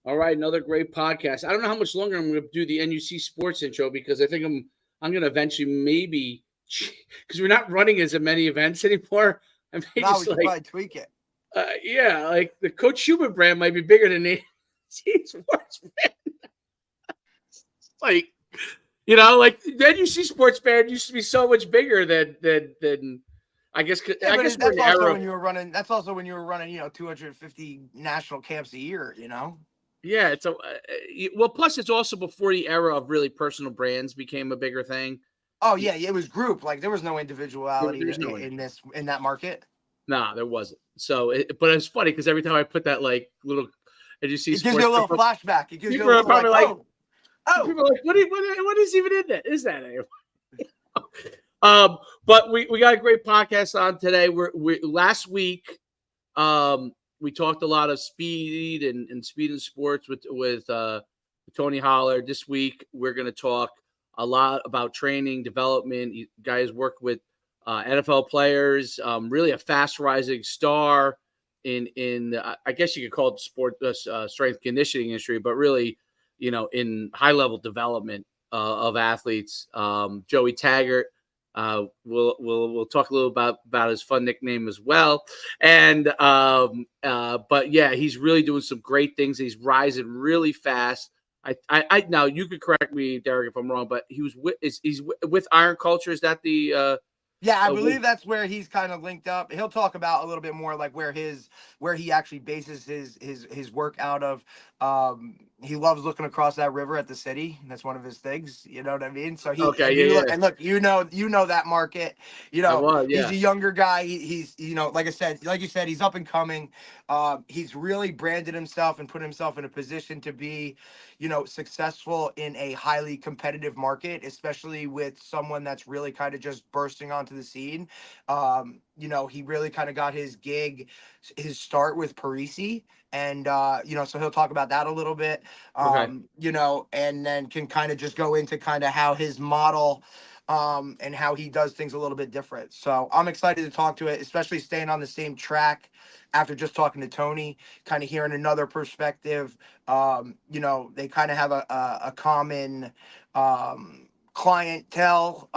All right, another great podcast. I don't know how much longer I'm going to do the NUC sports intro because I think I'm going to eventually maybe because we're not running as many events anymore. I may No, we just should probably tweak it. Yeah, like the Coach Schuman brand might be bigger than the NUC sports brand. Like like the NUC sports brand used to be so much bigger than I guess. Yeah, I but guess we're in that's the also era. when you were running. That's also when you were running, 250 national camps a year. Yeah, it's well. Plus, it's also before the era of really personal brands became a bigger thing. Oh yeah, it was group. Like there was no individuality No in that market. Nah, there wasn't. So, but it's funny because every time I put that like little, and you see, it gives you a little flashback. It gives you a little probably like, people are like, what is even in that? Is that anymore? But we got a great podcast on today. We last week, we talked a lot of speed and speed in sports with Tony Holler. This week, we're going to talk a lot about training, development. You guys work with NFL players, really a fast rising star in I guess you could call it sport strength conditioning industry, but really, in high level development of athletes. Joey Taggart. We'll talk a little about his fun nickname as well, and but yeah, he's really doing some great things. He's rising really fast. I now you could correct me, Derek, if I'm wrong, but he's with Iron Culture. Is that the Yeah, I believe that's where he's kind of linked up. He'll talk about a little bit more like where he actually bases his work out of. He loves looking across that river at the city. That's one of his things. You know what I mean? So and look, you know that market. He's a younger guy. He's like you said, he's up and coming. He's really branded himself and put himself in a position to be, successful in a highly competitive market, especially with someone that's really kind of just bursting onto the scene. He really kind of got his start with Paresi. And, so he'll talk about that a little bit, and then can kind of just go into kind of how his model and how he does things a little bit different. So I'm excited to talk to it, especially staying on the same track after just talking to Tony, kind of hearing another perspective. They kind of have a common clientele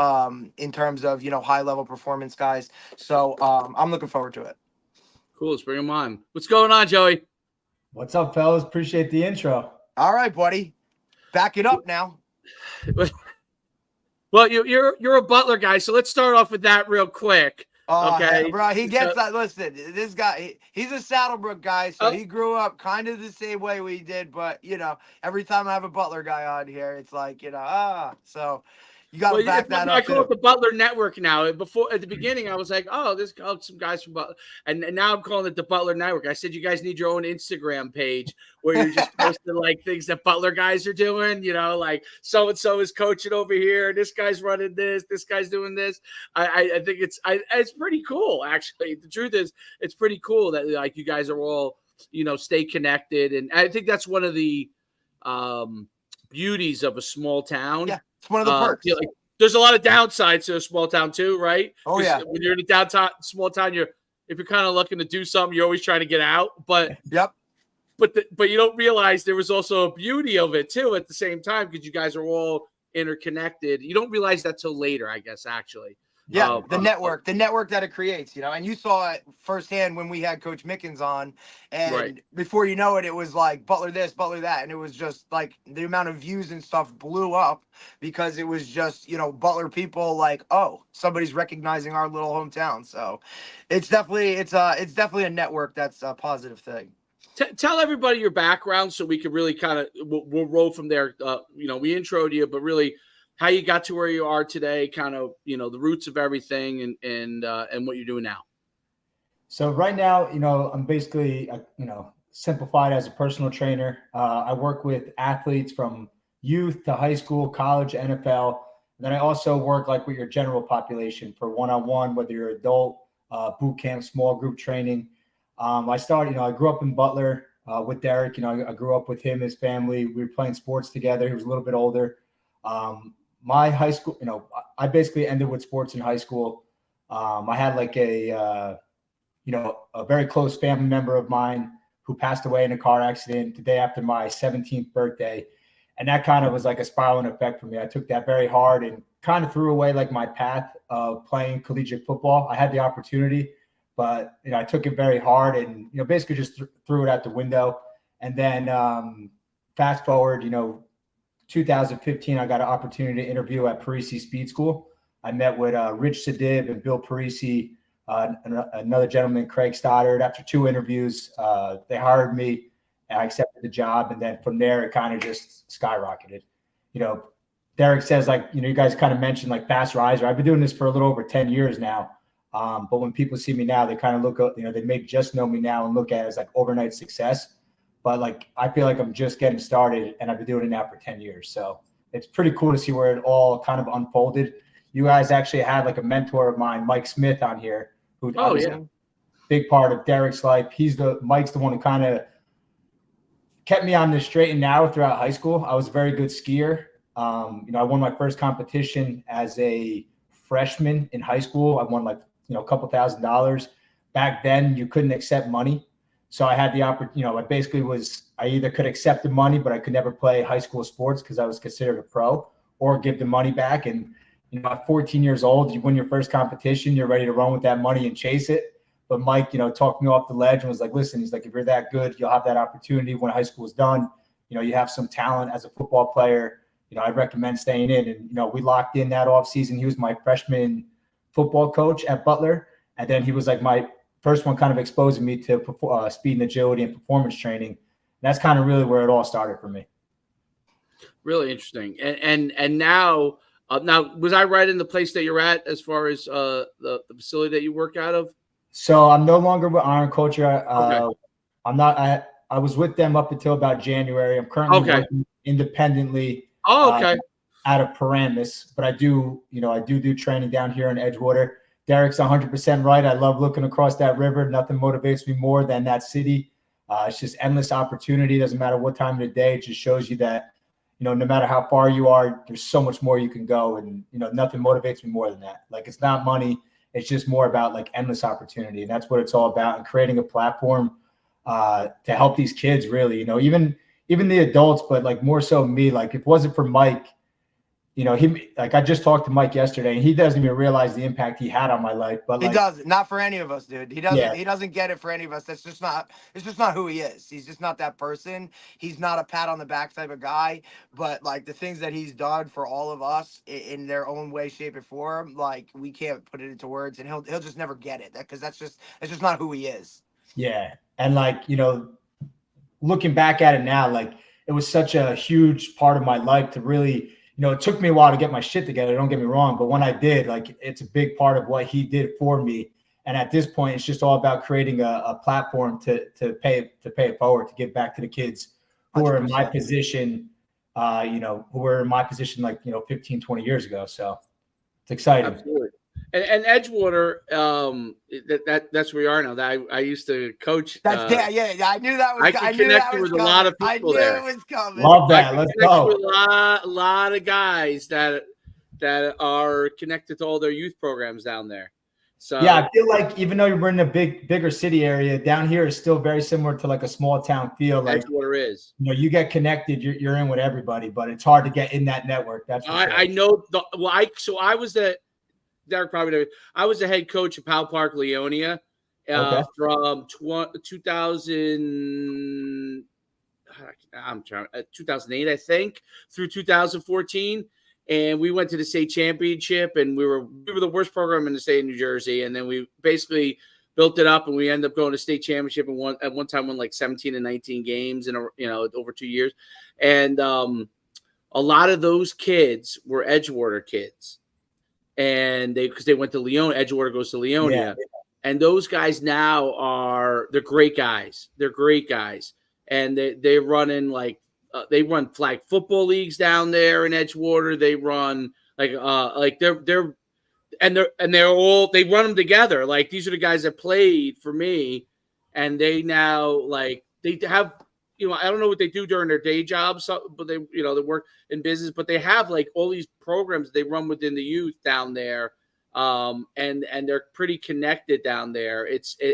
in terms of, high level performance guys. So I'm looking forward to it. Cool. Let's bring him on. What's going on, Joey? What's up, fellas? Appreciate the intro. All right, buddy. Back it up now. Well, you're a Butler guy, so let's start off with that real quick. Okay, bro, he gets that. Listen, this guy, he's a Saddlebrook guy, so he grew up kind of the same way we did. But every time I have a Butler guy on here, it's like so. You got to back that up. I call it the Butler Network now. Before at the beginning, I was like, "Oh, there's some guys from Butler," and now I'm calling it the Butler Network. I said, "You guys need your own Instagram page where you're just posting like things that Butler guys are doing. Like so and so is coaching over here. This guy's running this. This guy's doing this." I think it's pretty cool. Actually, the truth is, it's pretty cool that like you guys are all stay connected, and I think that's one of the beauties of a small town. Yeah. It's one of the perks. There's a lot of downsides to a small town too, right? Oh yeah. When you're in a downtown small town, if you're kind of looking to do something, you're always trying to get out. But yep. But you don't realize there was also a beauty of it too at the same time because you guys are all interconnected. You don't realize that till later, I guess. Actually. Yeah, the network that it creates, and you saw it firsthand when we had Coach Mickens on, and before you know it, it was like Butler this, Butler that, and it was just like the amount of views and stuff blew up because it was just Butler people like, oh, somebody's recognizing our little hometown. So it's definitely a network that's a positive thing. Tell everybody your background so we can really kind of we'll roll from there. We introed you, but really. How you got to where you are today, kind of, the roots of everything and what you're doing now. So right now, I'm basically, simplified as a personal trainer. I work with athletes from youth to high school, college, NFL. And then I also work like with your general population for one-on-one, whether you're adult, boot camp, small group training. I grew up in Butler with Derek. I grew up with him, his family. We were playing sports together. He was a little bit older. My high school, I basically ended with sports in high school. I had like a very close family member of mine who passed away in a car accident the day after my 17th birthday. And that kind of was like a spiraling effect for me. I took that very hard and kind of threw away like my path of playing collegiate football. I had the opportunity, but I took it very hard and basically just threw it out the window. And then fast forward, 2015, I got an opportunity to interview at Paresi Speed School. I met with Rich Sadib and Bill Paresi, another gentleman, Craig Stoddard. After 2 interviews, they hired me. I accepted the job, and then from there, it kind of just skyrocketed. Derek says, you guys kind of mentioned like fast riser. I've been doing this for a little over 10 years now. But when people see me now, they kind of look up, they may just know me now and look at it as like overnight success. But I feel like I'm just getting started, and I've been doing it now for 10 years. So it's pretty cool to see where it all kind of unfolded. You guys actually had like a mentor of mine, Mike Smith, on here, who a big part of Derek's life. Mike's the one who kind of kept me on the straight and narrow throughout high school. I was a very good skier. I won my first competition as a freshman in high school. I won a couple $1,000s. Back then, you couldn't accept money. So I had the opportunity, I either could accept the money, but I could never play high school sports because I was considered a pro, or give the money back. And, at 14 years old, you win your first competition, you're ready to run with that money and chase it. But Mike, talked me off the ledge and was like, listen, he's like, if you're that good, you'll have that opportunity when high school is done. You have some talent as a football player. I recommend staying in. And, we locked in that off season. He was my freshman football coach at Butler. And then he was like my first one kind of exposing me to speed and agility and performance training. And that's kind of really where it all started for me. Really interesting. And now was I right in the place that you're at as far as the facility that you work out of? So I'm no longer with Iron Culture. Okay. I'm not. I was with them up until about January. I'm currently working independently. Okay. Out of Paramus, but I do training down here in Edgewater. Derek's 100% right. I love looking across that river. Nothing motivates me more than that city. It's just endless opportunity. Doesn't matter what time of the day. It just shows you that, no matter how far you are, there's so much more you can go. And, nothing motivates me more than that. It's not money. It's just more about endless opportunity. And that's what it's all about, and creating a platform to help these kids really, even the adults, but more so me. If it wasn't for Mike, I just talked to Mike yesterday, and he doesn't even realize the impact he had on my life. But he doesn't, not for any of us, dude. He doesn't. Yeah. He doesn't get it for any of us. It's just not who he is. He's just not that person. He's not a pat on the back type of guy. But the things that he's done for all of us in their own way, shape, and form, we can't put it into words, and he'll just never get it. Because that's just not who he is. Yeah, and looking back at it now, it was such a huge part of my life to really. It took me a while to get my shit together. Don't get me wrong. But when I did, it's a big part of what he did for me. And at this point, it's just all about creating a platform to pay it forward, to give back to the kids who 100%. Are in my position, who were in my position 15, 20 years ago. So it's exciting. Absolutely. And Edgewater, that's where we are now. I used to coach. Yeah. I knew that was. I connected with a lot of people there. I knew it was coming. Love that. Let's go. With a lot of guys that are connected to all their youth programs down there. So yeah, I feel like even though we're in a bigger city area, down here is still very similar to a small town feel. Edgewater is. You get connected, you're in with everybody, but it's hard to get in that network. That's for sure. I know. I was the. Derek probably knows. I was the head coach of Powell Park, Leonia, from 2000. 2008, I think, through 2014, and we went to the state championship, and we were the worst program in the state of New Jersey, and then we basically built it up, and we ended up going to state championship, and at one time won 17 and 19 games in over 2 years, and a lot of those kids were Edgewater kids. And because they went to Leonia, Edgewater goes to Leonia, and those guys now they're great guys. They're great guys, and they're running they run flag football leagues down there in Edgewater. They run they run them together. These are the guys that played for me, and they now they have. I don't know what they do during their day jobs, but they work in business, but they have all these programs they run within the youth down there. And they're pretty connected down there.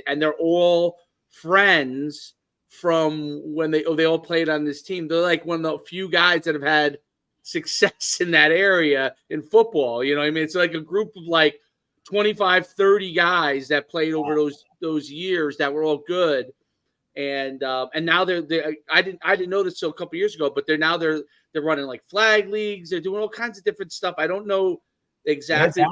And they're all friends from when they all played on this team. They're like one of the few guys that have had success in that area in football. You know what I mean? It's like a group of like 25, 30 guys that played over those years that were all good. And now they're I didn't know this till a couple years ago, but they're running like flag leagues. They're doing all kinds of different stuff. I don't know exactly,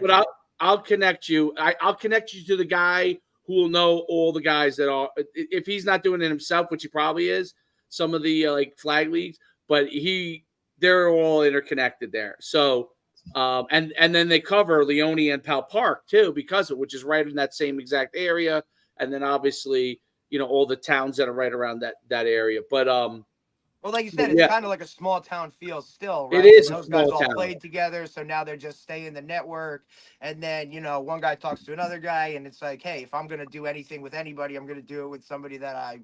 but I'll connect you. I'll connect you to the guy who will know all the guys that are, if he's not doing it himself, which he probably is, some of the like flag leagues, but they're all interconnected there. So, and then they cover Leone and Pal Park too, which is right in that same exact area. And then obviously, all the towns that are right around that area. But, well, like you said, it's kind of like a small town feel still, right? It is. And those guys all played together, so now they're just staying in the network. And then, one guy talks to another guy, and it's like, hey, if I'm going to do anything with anybody, I'm going to do it with somebody that I,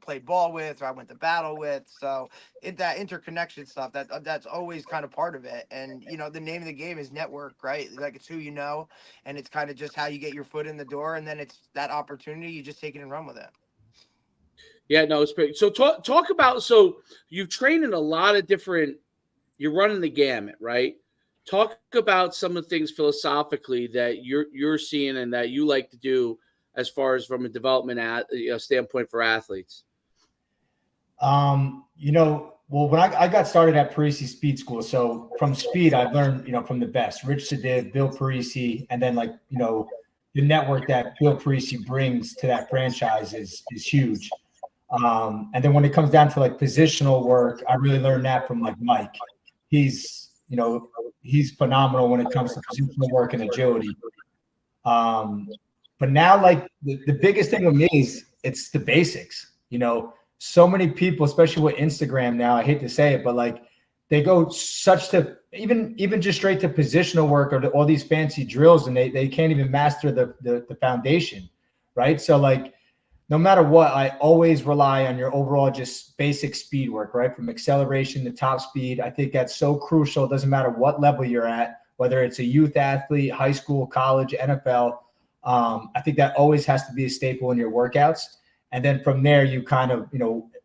played ball with, or I went to battle with. So that interconnection stuff, that's always kind of part of it. And, the name of the game is network, right? Like, it's who you know, and it's kind of just how you get your foot in the door. And then it's that opportunity, you just take it and run with it. Yeah, no, it's great. So talk about, so you've trained in a lot of different, you're running the gamut, right? Talk about some of the things philosophically that you're seeing and that you like to do as far as from a development standpoint for athletes. Well, when I got started at Paresi Speed School, so from speed, I've learned, from the best, Rich Sadid, Bill Paresi, and then the network that Bill Paresi brings to that franchise is huge. And then when it comes down to like positional work, I really learned that from like Mike. He's phenomenal when it comes to positional work and agility. But now like the biggest thing with me is it's the basics. So many people, especially with Instagram now, I hate to say it, but like they go even just straight to positional work or all these fancy drills, and they can't even master the foundation, right? So like, no matter what, I always rely on your overall just basic speed work, right? From acceleration to top speed. I think that's so crucial. It doesn't matter what level you're at, whether it's a youth athlete, high school, college, NFL. I think that always has to be a staple in your workouts. And then from there, you kind of,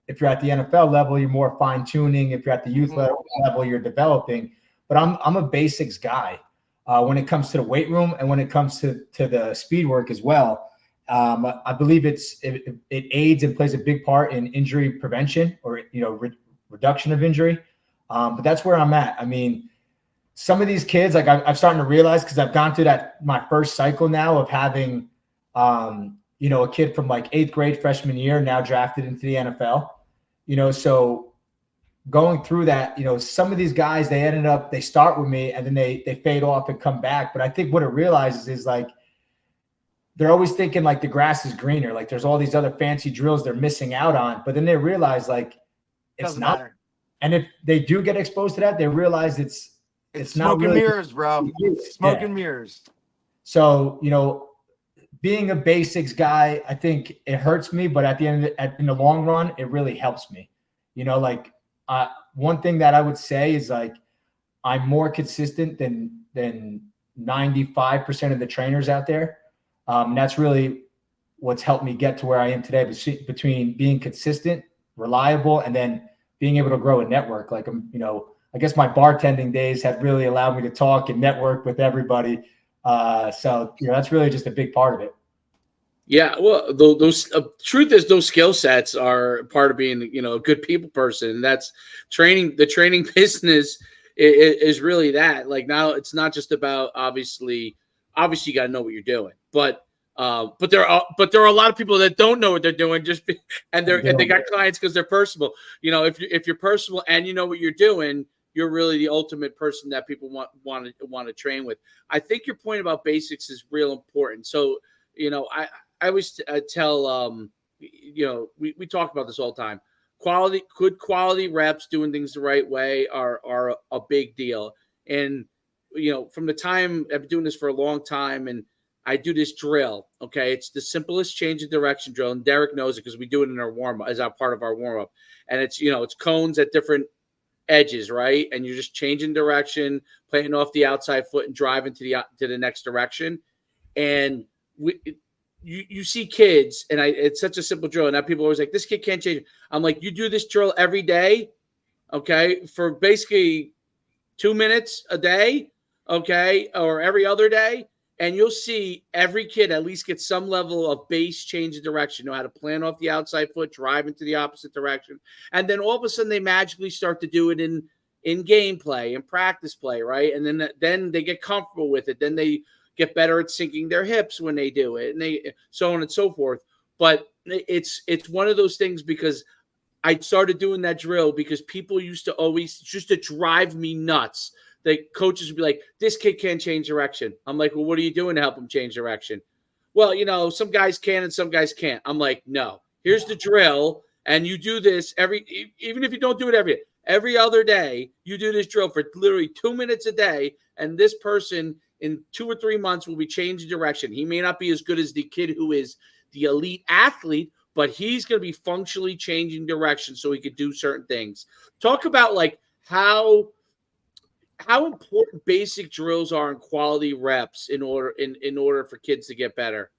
if you're at the NFL level, you're more fine tuning. If you're at the youth level, you're developing. But I'm a basics guy when it comes to the weight room and when it comes to the speed work as well. I believe it aids and plays a big part in injury prevention or, reduction of injury. But that's where I'm at. I mean, some of these kids, like I'm starting to realize, because I've gone through my first cycle now of having, a kid from like 8th grade freshman year now drafted into the NFL, so going through that, some of these guys, they start with me and then they fade off and come back. But I think what it realizes is like, they're always thinking like the grass is greener. Like there's all these other fancy drills they're missing out on, but then they realize like it's not. Matter. And if they do get exposed to that, they realize it's not smoke and mirrors, bro. Smoke and mirrors. So, being a basics guy, I think it hurts me, but in the long run, it really helps me. One thing that I would say is like, I'm more consistent than 95% of the trainers out there. That's really what's helped me get to where I am today, between being consistent, reliable, and then being able to grow a network. Like, I guess my bartending days have really allowed me to talk and network with everybody. So, that's really just a big part of it. Yeah. Well, those truth is those skill sets are part of being, a good people person. And that's training. The training business is really that. Like now it's not just about obviously you got to know what you're doing, but there are a lot of people that don't know what they're doing and they got clients because they're personable. If you're personable and you know what you're doing, you're really the ultimate person that people want to train with. I think your point about basics is real important. So, I always tell, we talk about this all the time. Good quality reps, doing things the right way are a big deal. And, from the time I've been doing this for a long time, and I do this drill. Okay. It's the simplest change of direction drill. And Derek knows it because we do it in our warm up as our part of our warm up. And it's, it's cones at different edges, right? And you're just changing direction, playing off the outside foot and driving to the next direction. And you see kids, and it's such a simple drill, and now people are always like, this kid can't change it. I'm like, you do this drill every day, okay, for basically 2 minutes a day, okay, or every other day, and you'll see every kid at least get some level of base change of direction, know how to plant off the outside foot, drive into the opposite direction, and then all of a sudden they magically start to do it in gameplay and practice play, right? And then they get comfortable with it. Then they get better at sinking their hips when they do it, and they so on and so forth. But it's one of those things, because I started doing that drill because people used to always just to drive me nuts. The coaches would be like, this kid can't change direction. I'm like, well, what are you doing to help him change direction? Well, some guys can and some guys can't. I'm like, no, here's the drill. And you do this even if you don't do it every other day, you do this drill for literally 2 minutes a day. And this person in 2 or 3 months will be changing direction. He may not be as good as the kid who is the elite athlete, but he's going to be functionally changing direction so he could do certain things. Talk about like how important basic drills are and quality reps in order for kids to get better.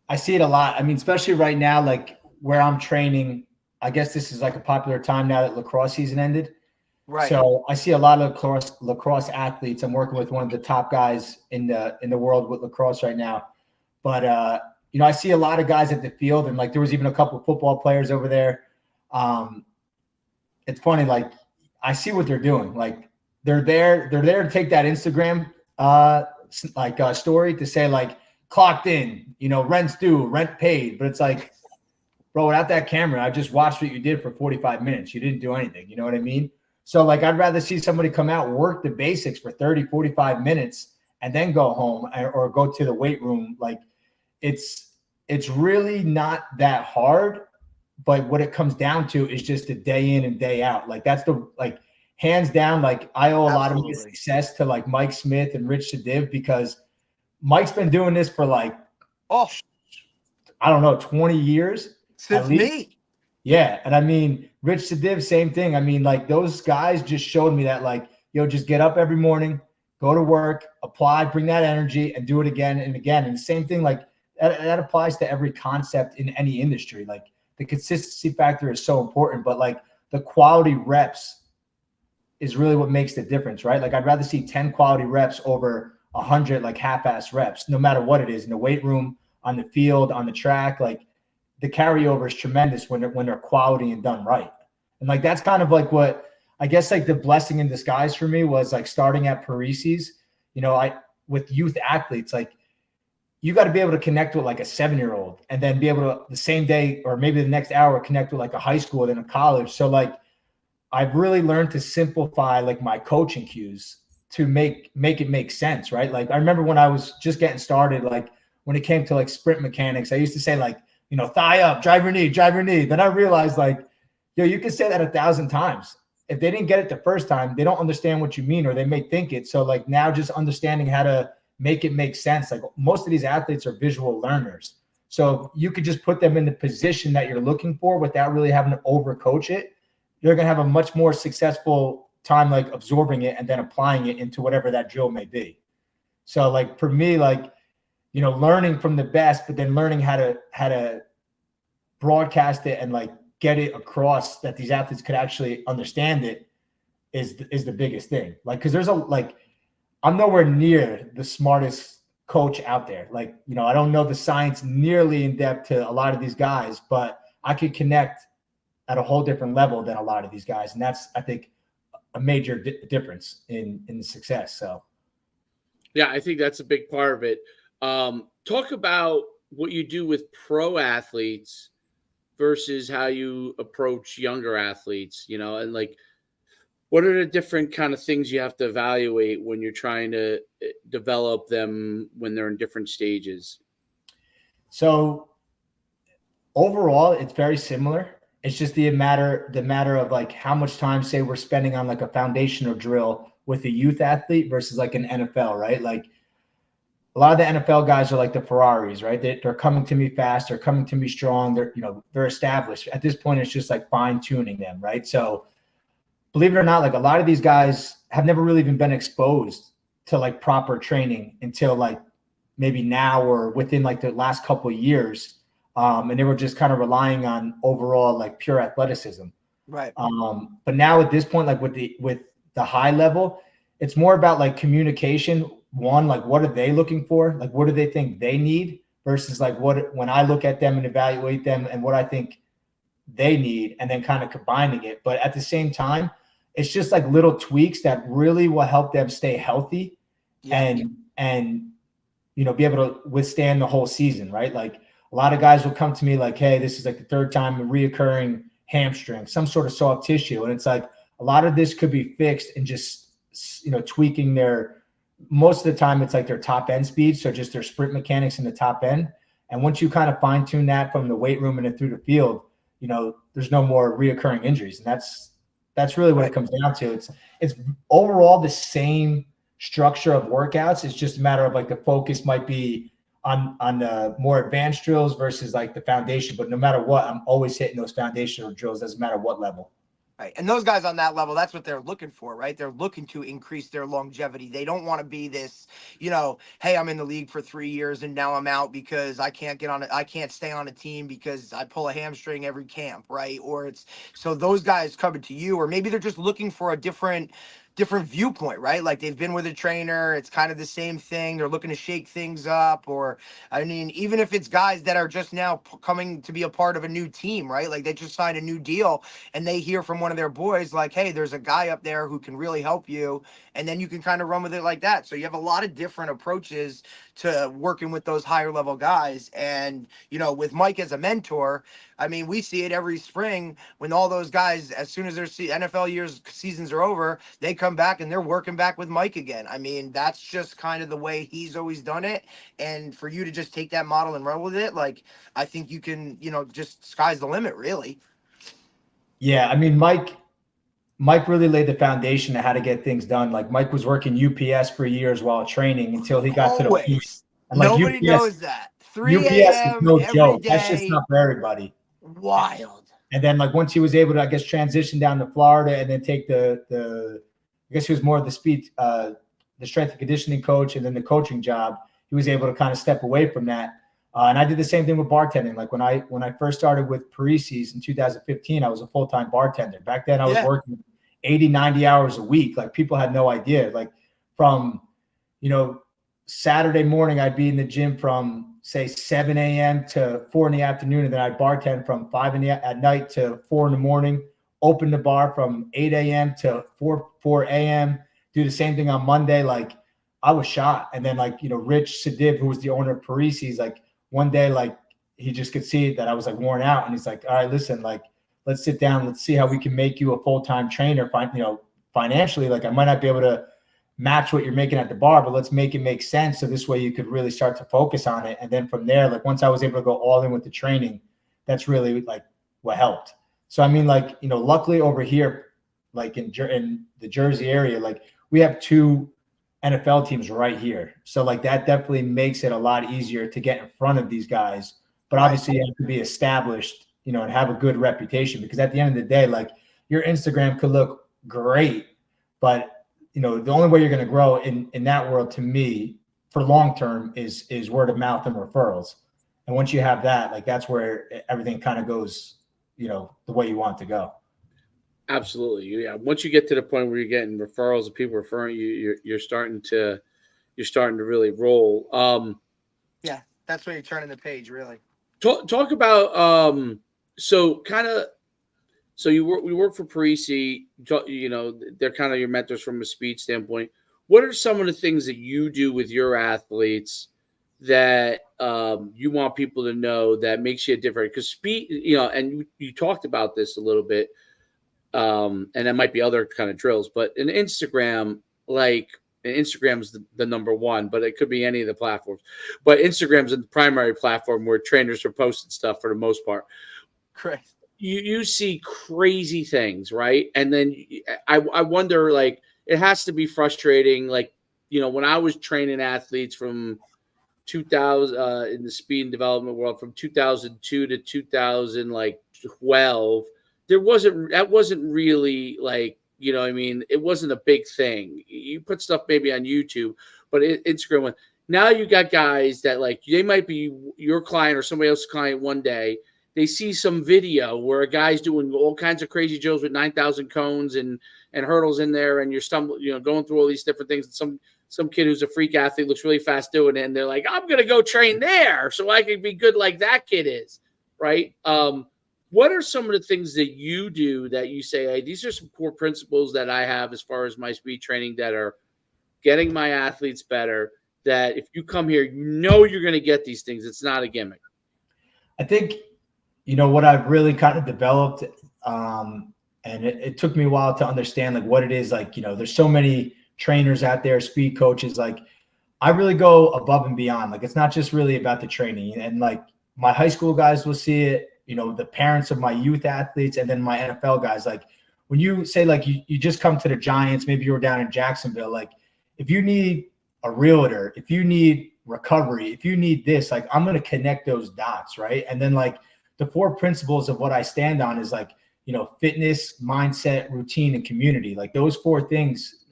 I see it a lot. I mean, especially right now, like where I'm training, I guess this is like a popular time now that lacrosse season ended. Right. So I see a lot of lacrosse athletes. I'm working with one of the top guys in the world with lacrosse right now. But I see a lot of guys at the field, and like there was even a couple of football players over there. It's funny, like I see what they're doing. Like they're there to take that Instagram story to say like clocked in, rent's due, rent paid. But it's like, bro, without that camera, I just watched what you did for 45 minutes. You didn't do anything. You know what I mean? So like I'd rather see somebody come out, work the basics for 30, 45 minutes, and then go home or go to the weight room. Like it's really not that hard, but what it comes down to is just a day in and day out. Like that's hands down, like I owe a lot of my success to like Mike Smith and Rich Sadiv, because Mike's been doing this for like, I don't know, 20 years. Since me. Yeah. And I mean, Rich Sadiv, same thing. I mean, like those guys just showed me that like, just get up every morning, go to work, apply, bring that energy, and do it again and again. And the same thing, like that applies to every concept in any industry. Like the consistency factor is so important, but like the quality reps is really what makes the difference, right? Like I'd rather see 10 quality reps over 100 like half-ass reps, no matter what it is, in the weight room, on the field, on the track. Like the carryover is tremendous when they're quality and done right. And like that's kind of like what I guess like the blessing in disguise for me was like starting at Paresi's, with youth athletes, like you got to be able to connect with like a 7-year-old and then be able to the same day or maybe the next hour connect with like a high school and a college. So like I've really learned to simplify like my coaching cues to make it make sense, right? Like I remember when I was just getting started, like when it came to like sprint mechanics, I used to say like, thigh up, drive your knee. Then I realized like, you can say that 1,000 times. If they didn't get it the first time, they don't understand what you mean, or they may think it. So like now just understanding how to make it make sense. Like most of these athletes are visual learners. So you could just put them in the position that you're looking for without really having to overcoach it. You're going to have a much more successful time, like absorbing it and then applying it into whatever that drill may be. So like for me, like, learning from the best, but then learning how to broadcast it and like get it across that these athletes could actually understand it is the biggest thing. Like, cause I'm nowhere near the smartest coach out there. Like, I don't know the science nearly in depth to a lot of these guys, but I could connect at a whole different level than a lot of these guys. And that's, I think, a major difference in success. So. Yeah, I think that's a big part of it. Talk about what you do with pro athletes versus how you approach younger athletes, and like, what are the different kind of things you have to evaluate when you're trying to develop them when they're in different stages? So overall, it's very similar. It's just the matter of like how much time, say, we're spending on like a foundational drill with a youth athlete versus like an NFL, right? Like a lot of the NFL guys are like the Ferraris, right? They're coming to me fast. They're coming to me strong. They're established. At this point, it's just like fine tuning them, right? So believe it or not, like a lot of these guys have never really even been exposed to like proper training until like maybe now or within like the last couple of years. And they were just kind of relying on overall like pure athleticism. Right. But now at this point, like with the high level, it's more about like communication. One, like what are they looking for? Like what do they think they need versus like when I look at them and evaluate them and what I think they need, and then kind of combining it. But at the same time, it's just like little tweaks that really will help them stay healthy and be able to withstand the whole season, right? Like a lot of guys will come to me like, hey, this is like the third time a reoccurring hamstring, some sort of soft tissue. And it's like a lot of this could be fixed and just, tweaking most of the time it's like their top end speed. So just their sprint mechanics in the top end. And once you kind of fine tune that from the weight room and then through the field, there's no more reoccurring injuries. And that's really what it comes down to. It's overall the same structure of workouts. It's just a matter of like the focus might be on the more advanced drills versus like the foundation. But no matter what, I'm always hitting those foundational drills, doesn't matter what level. Right. And those guys on that level, that's what they're looking for, right? They're looking to increase their longevity. They don't want to be this, hey, I'm in the league for 3 years and now I'm out because I can't stay on a team because I pull a hamstring every camp, right? Or so those guys coming to you, or maybe they're just looking for a different viewpoint, right? Like they've been with a trainer, it's kind of the same thing. They're looking to shake things up, or even if it's guys that are just now coming to be a part of a new team, right? Like they just signed a new deal and they hear from one of their boys like, hey, there's a guy up there who can really help you. And then you can kind of run with it like that. So you have a lot of different approaches to working with those higher level guys. And, with Mike as a mentor, we see it every spring when all those guys, as soon as their NFL seasons are over, they come back and they're working back with Mike again. That's just kind of the way he's always done it. And for you to just take that model and run with it, like, I think you can, just sky's the limit, really. Yeah. Mike really laid the foundation of how to get things done. Like Mike was working UPS for years while training until he got to the point. And like nobody knows that. 3 a.m. is no joke. Day. That's just not for everybody. Wild. And then like once he was able to, I guess, transition down to Florida and then take I guess he was more of the speed, the strength and conditioning coach and then the coaching job, he was able to kind of step away from that. And I did the same thing with bartending. Like when I first started with Paresi's in 2015, I was a full-time bartender. Back then I was working 80, 90 hours a week. Like people had no idea. Like from, Saturday morning, I'd be in the gym from say 7 a.m. to 4 in the afternoon. And then I'd bartend from 5 at night to 4 in the morning, open the bar from 8 a.m. to 4 a.m. Do the same thing on Monday. Like I was shot. And then like, Rich Sadiv, who was the owner of Paresi's, like one day, like he just could see that I was like worn out. And he's like, all right, listen, like, let's sit down. Let's see how we can make you a full-time trainer. Financially, like I might not be able to match what you're making at the bar, but let's make it make sense. So this way you could really start to focus on it. And then from there, like once I was able to go all in with the training, that's really like what helped. So, luckily over here, like in the Jersey area, like we have 2 NFL teams right here. So like that definitely makes it a lot easier to get in front of these guys. But obviously you have to be established, and have a good reputation, because at the end of the day, like your Instagram could look great, but the only way you're going to grow in that world, to me, for long-term is word of mouth and referrals. And once you have that, like that's where everything kind of goes, the way you want it to go. Absolutely. Yeah. Once you get to the point where you're getting referrals and people referring you, you're starting to really roll. Yeah, that's when you're turning the page, really. Talk about so you work for Paresi, they're kind of your mentors from a speed standpoint. What are some of the things that you do with your athletes that you want people to know that makes you different? Because speed, and you talked about this a little bit, and that might be other kind of drills, but in Instagram, Instagram's the number one, but it could be any of the platforms. But Instagram's the primary platform where trainers are posting stuff for the most part. Correct. You see crazy things, right? And then I wonder, like, it has to be frustrating. Like, when I was training athletes from 2000 in the speed and development world, from 2002 to 2012, that wasn't really like, it wasn't a big thing. You put stuff maybe on YouTube, but Instagram, Now you got guys that like they might be your client or somebody else's client one day. They see some video where a guy's doing all kinds of crazy drills with 9,000 cones and hurdles in there, and you're going through all these different things. And some kid who's a freak athlete looks really fast doing it, and they're like, I'm gonna go train there so I can be good like that kid is, right? What are some of the things that you do that you say, hey, these are some core principles that I have as far as my speed training that are getting my athletes better, that if you come here, you're going to get these things. It's not a gimmick. I think, what I've really kind of developed, and it took me a while to understand like what it is. Like, there's so many trainers out there, speed coaches. Like I really go above and beyond. Like, it's not just really about the training, and like my high school guys will see it, the parents of my youth athletes, and then my NFL guys. Like when you say like you just come to the Giants, maybe you were down in Jacksonville, like if you need a realtor, if you need recovery, if you need this, like I'm going to connect those dots. Right. And then like the 4 principles of what I stand on is like, fitness, mindset, routine, and community. Like those 4 things,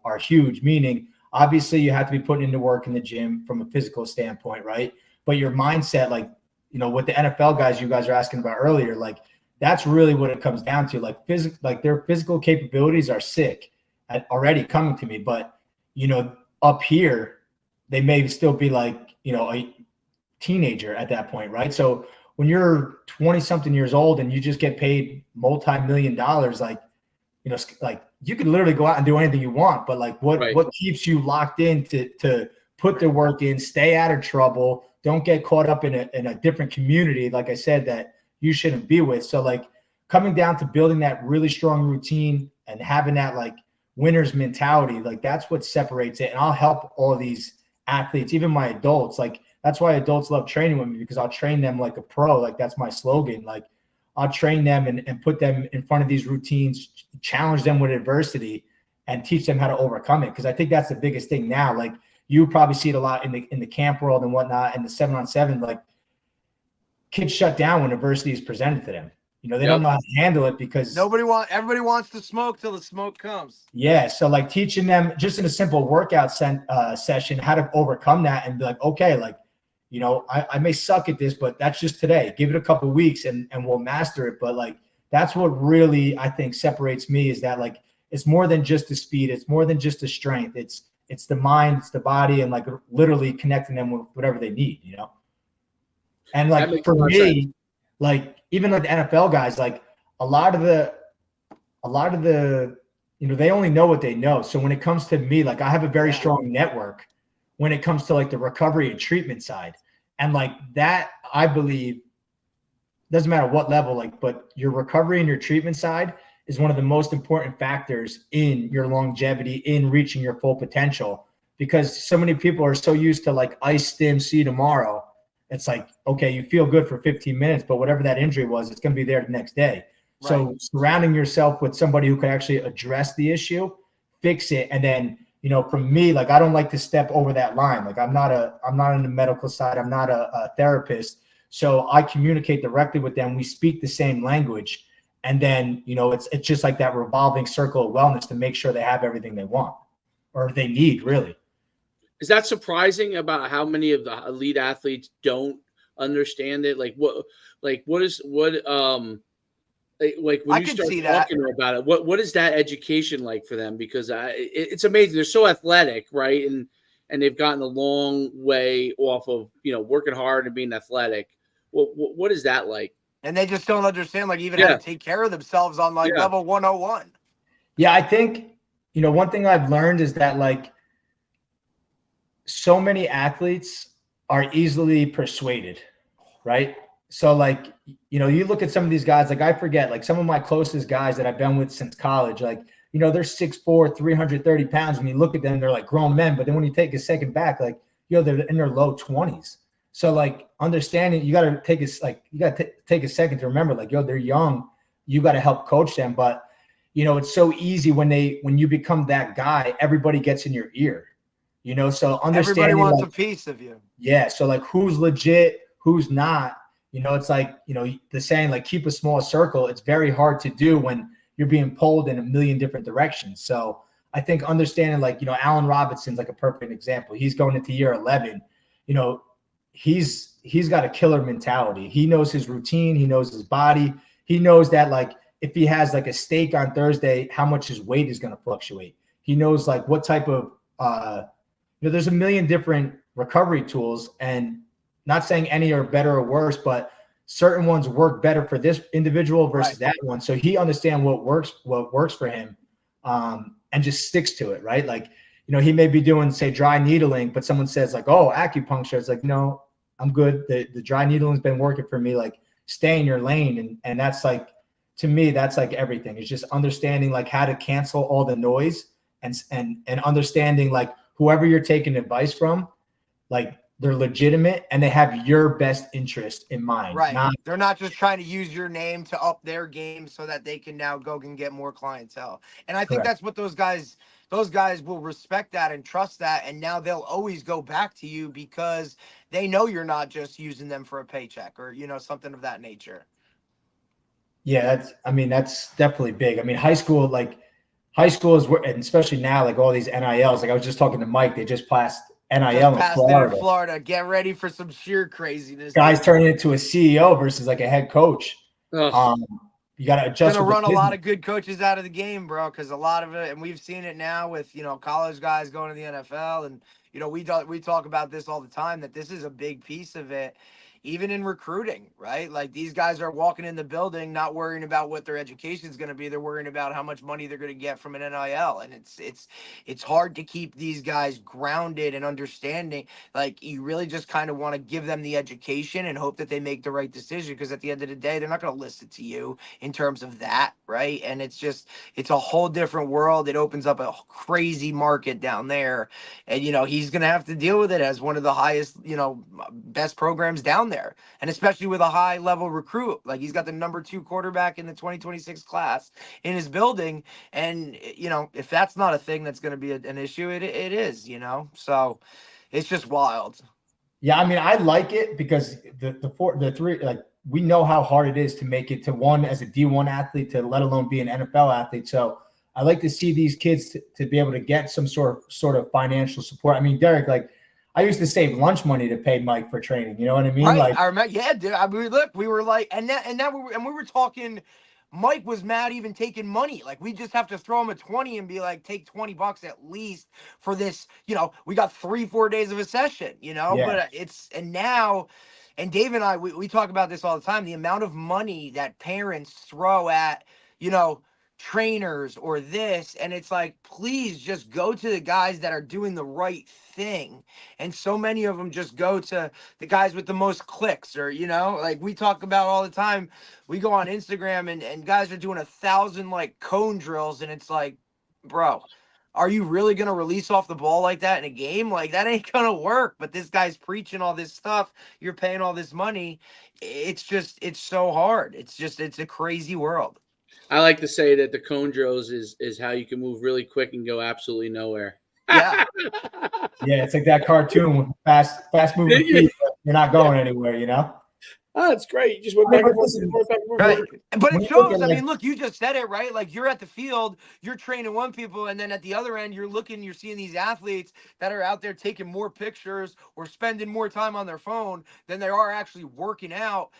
are huge, meaning obviously you have to be putting into work in the gym from a physical standpoint. Right. But your mindset, like, what the NFL guys you guys are asking about earlier, like that's really what it comes down to. Like their physical capabilities are sick already coming to me, but up here, they may still be like, a teenager at that point, right? So when you're 20 something years old and you just get paid multi-million dollars, like, like you can literally go out and do anything you want, but like what keeps you locked in to put the work in, stay out of trouble, don't get caught up in a different community, like I said, that you shouldn't be with. So like coming down to building that really strong routine and having that like winner's mentality, like that's what separates it. And I'll help all of these athletes, even my adults. Like that's why adults love training with me, because I'll train them like a pro. Like that's my slogan. Like I'll train them and put them in front of these routines, challenge them with adversity, and teach them how to overcome it. Because I think that's the biggest thing now. Like you probably see it a lot in the camp world and whatnot, and the 7-on-7, like kids shut down when adversity is presented to them. They don't know how to handle it because everybody wants to smoke till the smoke comes. Yeah. So like teaching them just in a simple workout session, how to overcome that and be like, okay, like, I may suck at this, but that's just today. Give it a couple of weeks and we'll master it. But like, that's what really, I think, separates me, is that like, it's more than just the speed. It's more than just the strength. It's the mind, it's the body, and like literally connecting them with whatever they need, And like for me, like even like the NFL guys, like a lot of the, they only know what they know. So when it comes to me, like I have a very strong network when it comes to like the recovery and treatment side. And like that, I believe, doesn't matter what level, like, but your recovery and your treatment side is one of the most important factors in your longevity, in reaching your full potential, because so many people are so used to like ice stim, see you tomorrow. It's like, okay, you feel good for 15 minutes, but whatever that injury was, it's going to be there the next day. Right. So surrounding yourself with somebody who can actually address the issue, fix it. And then, from me, like, I don't like to step over that line. Like I'm not on the medical side. I'm not a therapist. So I communicate directly with them. We speak the same language. And then, it's just like that revolving circle of wellness to make sure they have everything they want or they need, really. Is that surprising about how many of the elite athletes don't understand it? Like when you start talking about it, what is that education like for them? Because it's amazing. They're so athletic, right? And they've gotten a long way off of, working hard and being athletic. What is that like? And they just don't understand, like, even how to take care of themselves on like level 101. Yeah. I think, one thing I've learned is that like, so many athletes are easily persuaded, right? So like, you look at some of these guys, like I forget, like some of my closest guys that I've been with since college, like, they're 6'4", 330 pounds. When you look at them, they're like grown men. But then when you take a second back, like, they're in their low 20s. So like understanding, you got to take a second to remember, like, they're young. You got to help coach them. But, it's so easy when you become that guy, everybody gets in your ear. So understanding, everybody wants a piece of you. Yeah. So like who's legit, who's not, it's like, the saying, like, keep a small circle. It's very hard to do when you're being pulled in a million different directions. So I think understanding, like, you know, Allen Robinson's like a perfect example. He's going into year 11. You know, he's got a killer mentality. He knows his routine. He knows his body. He knows that, like, if he has like a steak on Thursday, how much his weight is going to fluctuate. He knows like what type of, you know, there's a million different recovery tools, and not saying any are better or worse, but certain ones work better for this individual versus that one. So he understands what works for him, and just sticks to it. Right. Like, you know, he may be doing, say, dry needling, but someone says like, oh, acupuncture. It's like, no, I'm good. The dry needling has been working for me. Like, stay in your lane. And that's like, to me, that's like everything. It's just understanding like how to cancel all the noise, and understanding like whoever you're taking advice from, like, they're legitimate and they have your best interest in mind. Right. They're not just trying to use your name to up their game so that they can now go and get more clientele. And I think that's what those guys will respect that and trust that. And now they'll always go back to you because they know you're not just using them for a paycheck or, you know, something of that nature. Yeah, that's definitely big. I mean, high school is where, and especially now, like all these NILs, like I was just talking to Mike, they just passed NIL in Florida. Get ready for some sheer craziness. Guys turning into a CEO versus like a head coach. You got to adjust. Gonna run a lot of good coaches out of the game, bro, because a lot of it, and we've seen it now with, you know, college guys going to the NFL, and, you know, we talk about this all the time, that this is a big piece of it. Even in recruiting, right? Like, these guys are walking in the building not worrying about what their education is going to be. They're worrying about how much money they're going to get from an NIL. And it's hard to keep these guys grounded and understanding. Like, you really just kind of want to give them the education and hope that they make the right decision, because at the end of the day, they're not going to listen to you in terms of that, right? And it's a whole different world. It opens up a crazy market down there. And, you know, he's going to have to deal with it as one of the highest, you know, best programs down there. And especially with a high level recruit, like, he's got the number 2 quarterback in the 2026 class in his building. And, you know, if that's not a thing that's going to be an issue, it is, you know, so it's just wild. Yeah. I mean, I like it because the three, like, we know how hard it is to make it to one as a D1 athlete, to let alone be an NFL athlete. So I like to see these kids to be able to get some sort of financial support. I mean, Derek, like, I used to save lunch money to pay Mike for training. You know what I mean? Right. Like, I remember. Yeah, dude. I mean, look, we were like, and we were talking. Mike was mad even taking money. Like, we just have to throw him a 20 and be like, take $20 at least for this. You know, we got 3-4 days of a session. You know, but and Dave and I, we talk about this all the time. The amount of money that parents throw at, you know, trainers or this, and it's like, please just go to the guys that are doing the right thing. And so many of them just go to the guys with the most clicks, or, you know, like we talk about all the time. We go on Instagram and guys are doing 1,000 like cone drills, and it's like, bro, are you really going to release off the ball like that in a game? Like, that ain't going to work. But this guy's preaching all this stuff. You're paying all this money. It's so hard. It's a crazy world. I like to say that the cone drills is how you can move really quick and go absolutely nowhere. Yeah. Yeah, it's like that cartoon with fast moving feet. You're not going anywhere, you know? Oh, it's great. You just went back and forth, back and forth. Right. But it shows. I mean, look, you just said it, right? Like, you're at the field, you're training one people, and then at the other end, you're seeing these athletes that are out there taking more pictures or spending more time on their phone than they are actually working out.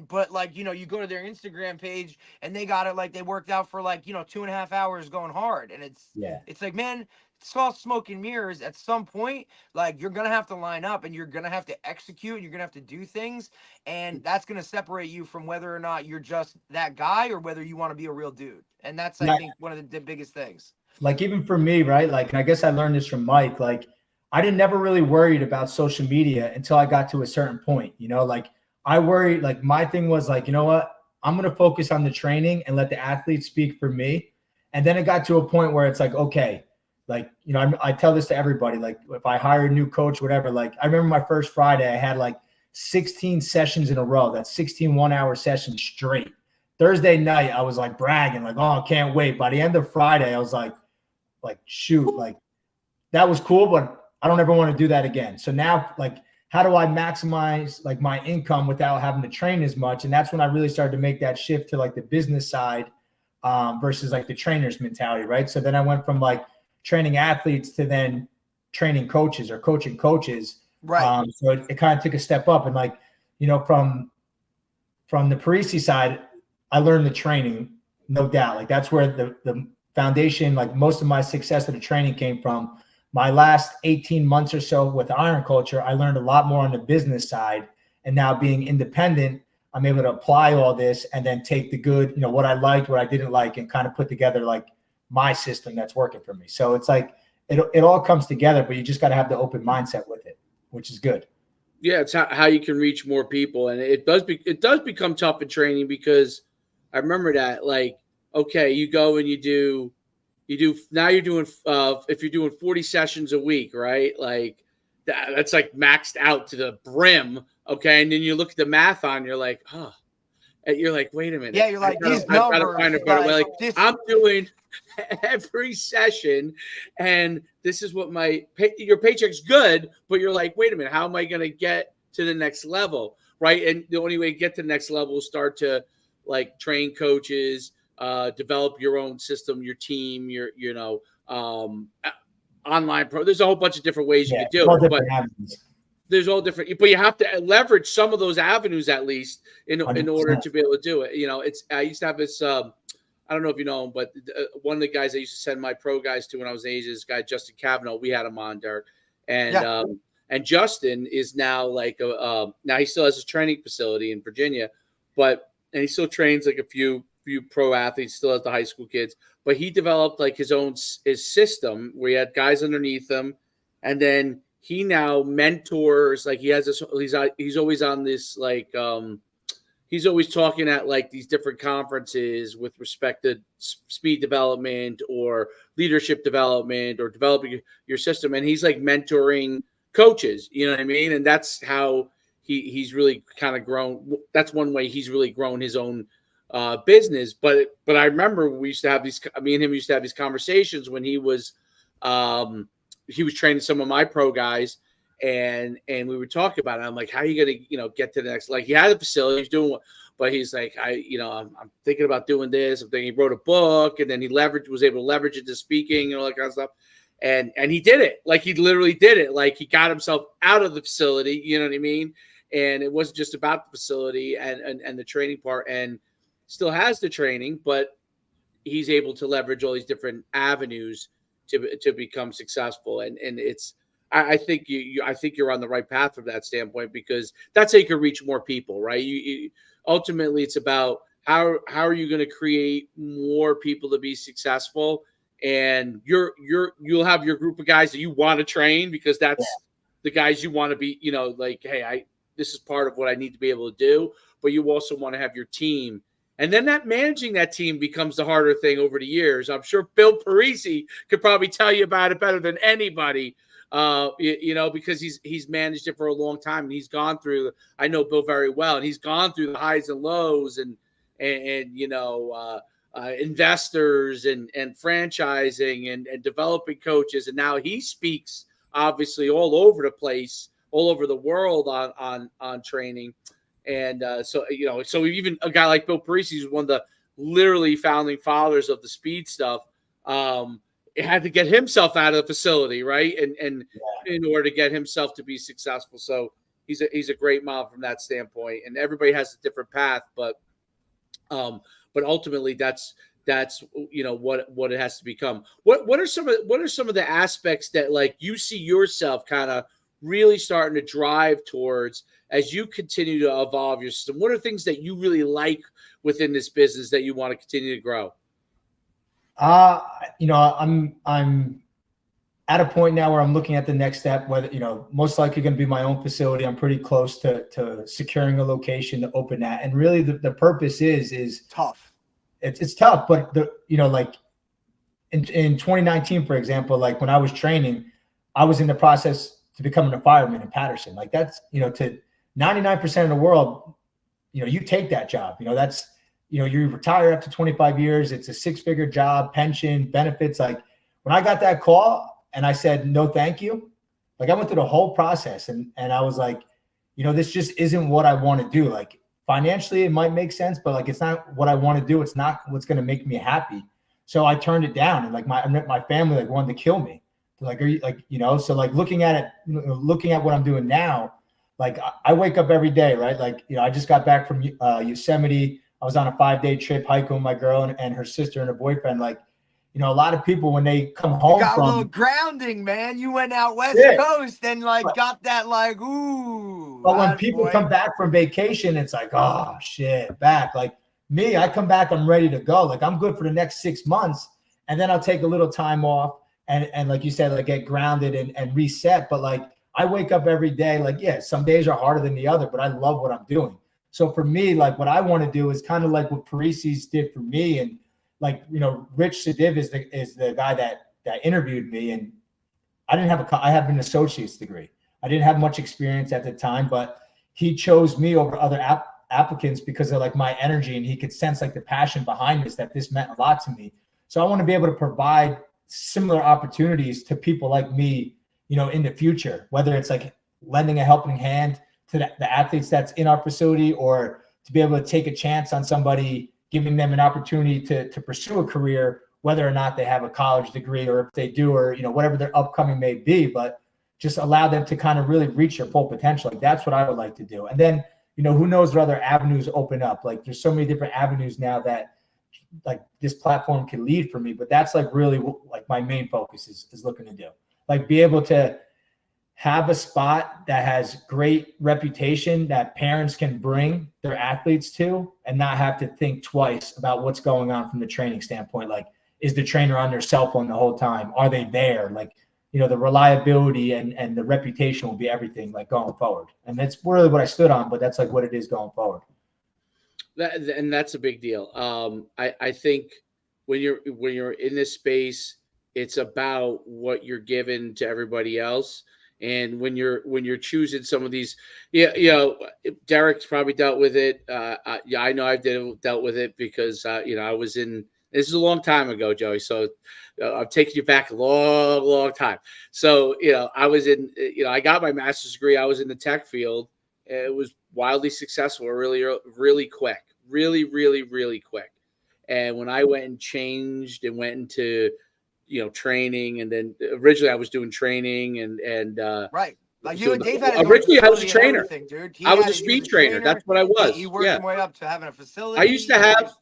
But like, you know, you go to their Instagram page and they got it like they worked out for like, you know, 2.5 hours going hard. And it's like, man, it's all smoke and mirrors. At some point, like, you're going to have to line up and you're going to have to execute and you're going to have to do things. And that's going to separate you from whether or not you're just that guy or whether you want to be a real dude. And that's, I think, one of the biggest things. Like, even for me, right? Like, and I guess I learned this from Mike. Like, I didn't never really worried about social media until I got to a certain point, you know, like, I worried, like, my thing was like, you know what, I'm going to focus on the training and let the athletes speak for me. And then it got to a point where it's like, okay, like, you know, I tell this to everybody, like, if I hire a new coach, whatever, like, I remember my first Friday, I had like 16 sessions in a row. That's 16 1-hour sessions straight. Thursday night, I was like bragging, like, oh, I can't wait. By the end of Friday, I was like, shoot, like, that was cool, but I don't ever want to do that again. So now, like, how do I maximize like my income without having to train as much? And that's when I really started to make that shift to like the business side versus like the trainer's mentality, right? So then I went from like training athletes to then training coaches or coaching coaches. Right. So it kind of took a step up. And like, from the Paresi side, I learned the training, no doubt. Like that's where the foundation, like most of my success of the training came from. My last 18 months or so with Iron Culture, I learned a lot more on the business side. And now being independent, I'm able to apply all this and then take the good, what I liked, what I didn't like, and kind of put together like my system that's working for me. So it's like, it all comes together, but you just got to have the open mindset with it, which is good. Yeah, it's how you can reach more people, and it does become tough in training because I remember that, like, okay, you go and you do now you're doing if you're doing 40 sessions a week, right? Like that's like maxed out to the brim, okay, and then you look at the math on, you're like, oh, and you're like, wait a minute, Yeah, you're like, I've got to find a better way. Like, I'm doing every session, and this is what your paycheck's good, but you're like, wait a minute, how am I going to get to the next level, right? And the only way to get to the next level is start to like train coaches, develop your own system, your team, your online pro. There's a whole bunch of different ways you can do it, but there's all different. But you have to leverage some of those avenues at least in order to be able to do it. I used to have this. I don't know if you know him, but one of the guys I used to send my pro guys to when I was in Asia, this guy, Justin Cavanaugh, we had him on, Dirk. And Justin is now like, now he still has his training facility in Virginia, and he still trains like a few pro athletes, still has the high school kids, but he developed like his system where he had guys underneath him. And then he now mentors, like he has this, he's always on this, like, he's always talking at like these different conferences with respect to speed development or leadership development or developing your system. And he's like mentoring coaches, you know what I mean? And that's how he's really kind of grown. That's one way he's really grown his own business. But I remember me and him used to have these conversations when he was training some of my pro guys. And we would talk about it. I'm like, how are you going to, get to the next, like he had a facility, he's doing what, but he's like, I'm thinking about doing this. I'm thinking he wrote a book and then he was able to leverage it to speaking and all that kind of stuff. And he did it. Like he literally did it. Like he got himself out of the facility, you know what I mean? And it wasn't just about the facility and the training part, and still has the training, but he's able to leverage all these different avenues to become successful. And it's, I think you're on the right path from that standpoint, because that's how you can reach more people, right? You ultimately it's about how are you going to create more people to be successful, and you'll have your group of guys that you want to train because that's the guys you want to be, like, hey, this is part of what I need to be able to do, but you also want to have your team. And then managing that team becomes the harder thing over the years. I'm sure Bill Paresi could probably tell you about it better than anybody. Because he's managed it for a long time, and he's gone through. I know Bill very well, and he's gone through the highs and lows, and investors and franchising and developing coaches, and now he speaks obviously all over the place, all over the world on training, and so even a guy like Bill Paresi, who's one of the literally founding fathers of the speed stuff. Had to get himself out of the facility, right? And in order to get himself to be successful. So he's a great model from that standpoint. And everybody has a different path, but ultimately that's what it has to become. What are some of the aspects that like you see yourself kind of really starting to drive towards as you continue to evolve your system? What are things that you really like within this business that you want to continue to grow? I'm at a point now where I'm looking at the next step, whether, most likely going to be my own facility. I'm pretty close to securing a location to open that. And really the purpose is tough. It's tough, but like in 2019, for example, like when I was training, I was in the process to becoming a fireman in Patterson. Like that's, to 99% of the world, you take that job, that's, you retire after 25 years. It's a 6-figure job, pension, benefits. Like when I got that call and I said, no, thank you. Like I went through the whole process and I was like, this just isn't what I want to do. Like financially it might make sense, but like, it's not what I want to do. It's not what's going to make me happy. So I turned it down, and like my family like wanted to kill me. They're like, are you like, so like looking at it, looking at what I'm doing now, like I wake up every day, right? Like, I just got back from Yosemite. I was on a 5-day trip hiking with my girl and her sister and her boyfriend. Like, a lot of people when they come home You got from a little grounding, man. You went out West Coast and like got that like, ooh. But when people come back from vacation, it's like, oh shit, back. Like me, I come back, I'm ready to go. Like I'm good for the next 6 months, and then I'll take a little time off and like you said, like get grounded and reset. But like I wake up every day, like, yeah, some days are harder than the other, but I love what I'm doing. So for me, like what I want to do is kind of like what Paresi's did for me. And like, Rich Sadiv is the guy that interviewed me, and I have an associate's degree. I didn't have much experience at the time, but he chose me over other applicants because of like my energy, and he could sense like the passion behind this, that this meant a lot to me. So I want to be able to provide similar opportunities to people like me, in the future, whether it's like lending a helping hand to the athletes that's in our facility, or to be able to take a chance on somebody, giving them an opportunity to pursue a career, whether or not they have a college degree, or if they do, or, whatever their upcoming may be, but just allow them to kind of really reach their full potential. Like that's what I would like to do. And then, who knows what other avenues open up. Like there's so many different avenues now that like this platform can lead for me, but that's like really like my main focus is looking to do, like be able to have a spot that has great reputation that parents can bring their athletes to, and not have to think twice about what's going on from the training standpoint. Like, is the trainer on their cell phone the whole time? Are they there? Like, the reliability and the reputation will be everything like going forward. And that's really what I stood on, but that's like what it is going forward. And that's a big deal. I think when you're in this space, it's about what you're given to everybody else. And when you're choosing some of these, Derek's probably dealt with it. I know I've dealt with it because I was in. This is a long time ago, Joey. So I'm taking you back a long, long time. So I was in. I got my master's degree. I was in the tech field. It was wildly successful, really, really quick, really, really, really quick. And when I went and changed and went into training, and then originally I was doing training and right. Like so you and Dave had his originally I was a trainer, dude. I was a speed trainer. That's what I was. He worked his way up to having a facility. I used to have.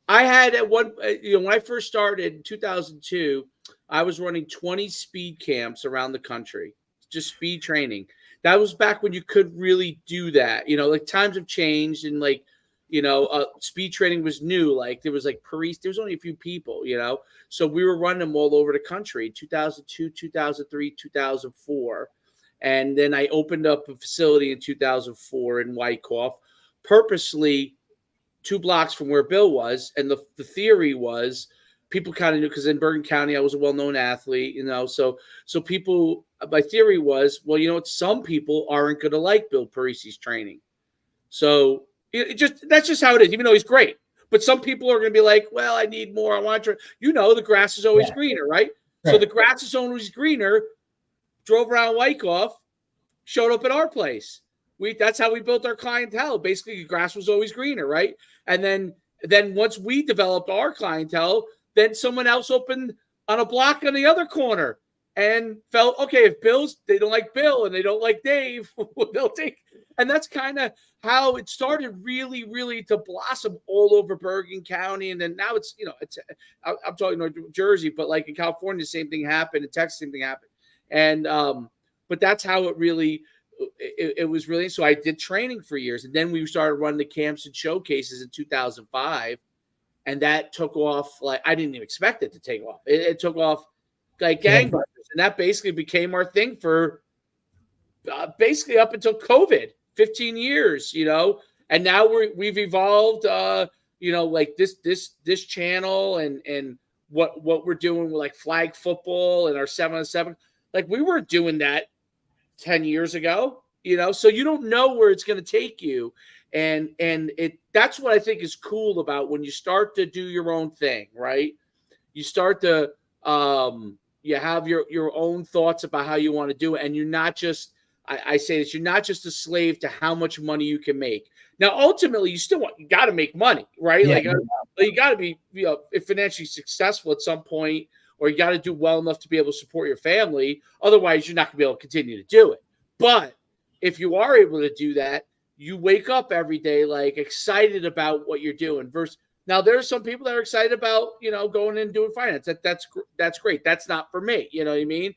I had at one, when I first started in 2002, I was running 20 speed camps around the country, just speed training. That was back when you could really do that. Like times have changed, and like, speed training was new. Like there was like Paresi, there was only a few people, so we were running them all over the country, 2002, 2003, 2004. And then I opened up a facility in 2004 in Wyckoff, purposely 2 blocks from where Bill was. And the theory was people kind of knew, because in Bergen County, I was a well-known athlete, so people, my theory was, well, some people aren't going to like Bill Paresi's training. So that's just how it is, even though he's great. But some people are going to be like, well, I need more. I want to, the grass is always greener, right? So the grass is always greener, drove around Wyckoff, showed up at our place. That's how we built our clientele. Basically, the grass was always greener, right? And then once we developed our clientele, then someone else opened on a block on the other corner and felt, okay, if they don't like Bill and they don't like Dave, they'll take. And that's kind of how it started really, really to blossom all over Bergen County. And then now I'm talking New Jersey, but like in California, the same thing happened. In Texas, the same thing happened. And, but that's how it really, it was really, so I did training for years. And then we started running the camps and showcases in 2005. And that took off, like, I didn't even expect it to take off. It took off like gangbusters. And that basically became our thing for basically up until COVID, 15 years, and now we've evolved, like this channel and what we're doing with like flag football and our 7-on-7. Like we weren't doing that 10 years ago, so you don't know where it's going to take you. And that's what I think is cool about when you start to do your own thing, right? You start to, you have your own thoughts about how you want to do it. And you're not just I say this, you're not just a slave to how much money you can make. Now, ultimately, you got to make money, right? Yeah, like you got to be, financially successful at some point, or you got to do well enough to be able to support your family. Otherwise, you're not going to be able to continue to do it. But if you are able to do that, you wake up every day like excited about what you're doing. Now, there are some people that are excited about, going in and doing finance. That's great. That's not for me. You know what I mean?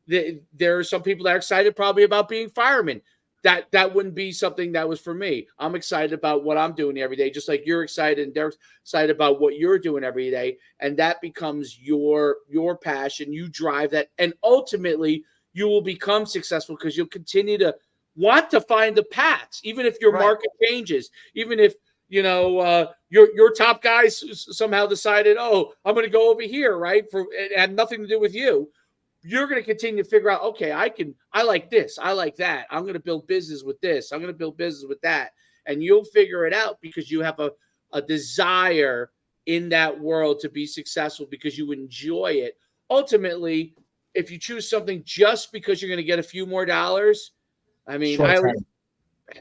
There are some people that are excited probably about being firemen. That wouldn't be something that was for me. I'm excited about what I'm doing every day, just like you're excited and they're excited about what you're doing every day. And that becomes your passion. You drive that. And ultimately, you will become successful because you'll continue to want to find the paths, even if your market changes, even if, your top guys somehow decided, oh, I'm going to go over here, right? It had nothing to do with you. You're going to continue to figure out, okay, I like this. I like that. I'm going to build business with this. I'm going to build business with that. And you'll figure it out because you have a desire in that world to be successful because you enjoy it. Ultimately, if you choose something just because you're going to get a few more dollars, I mean,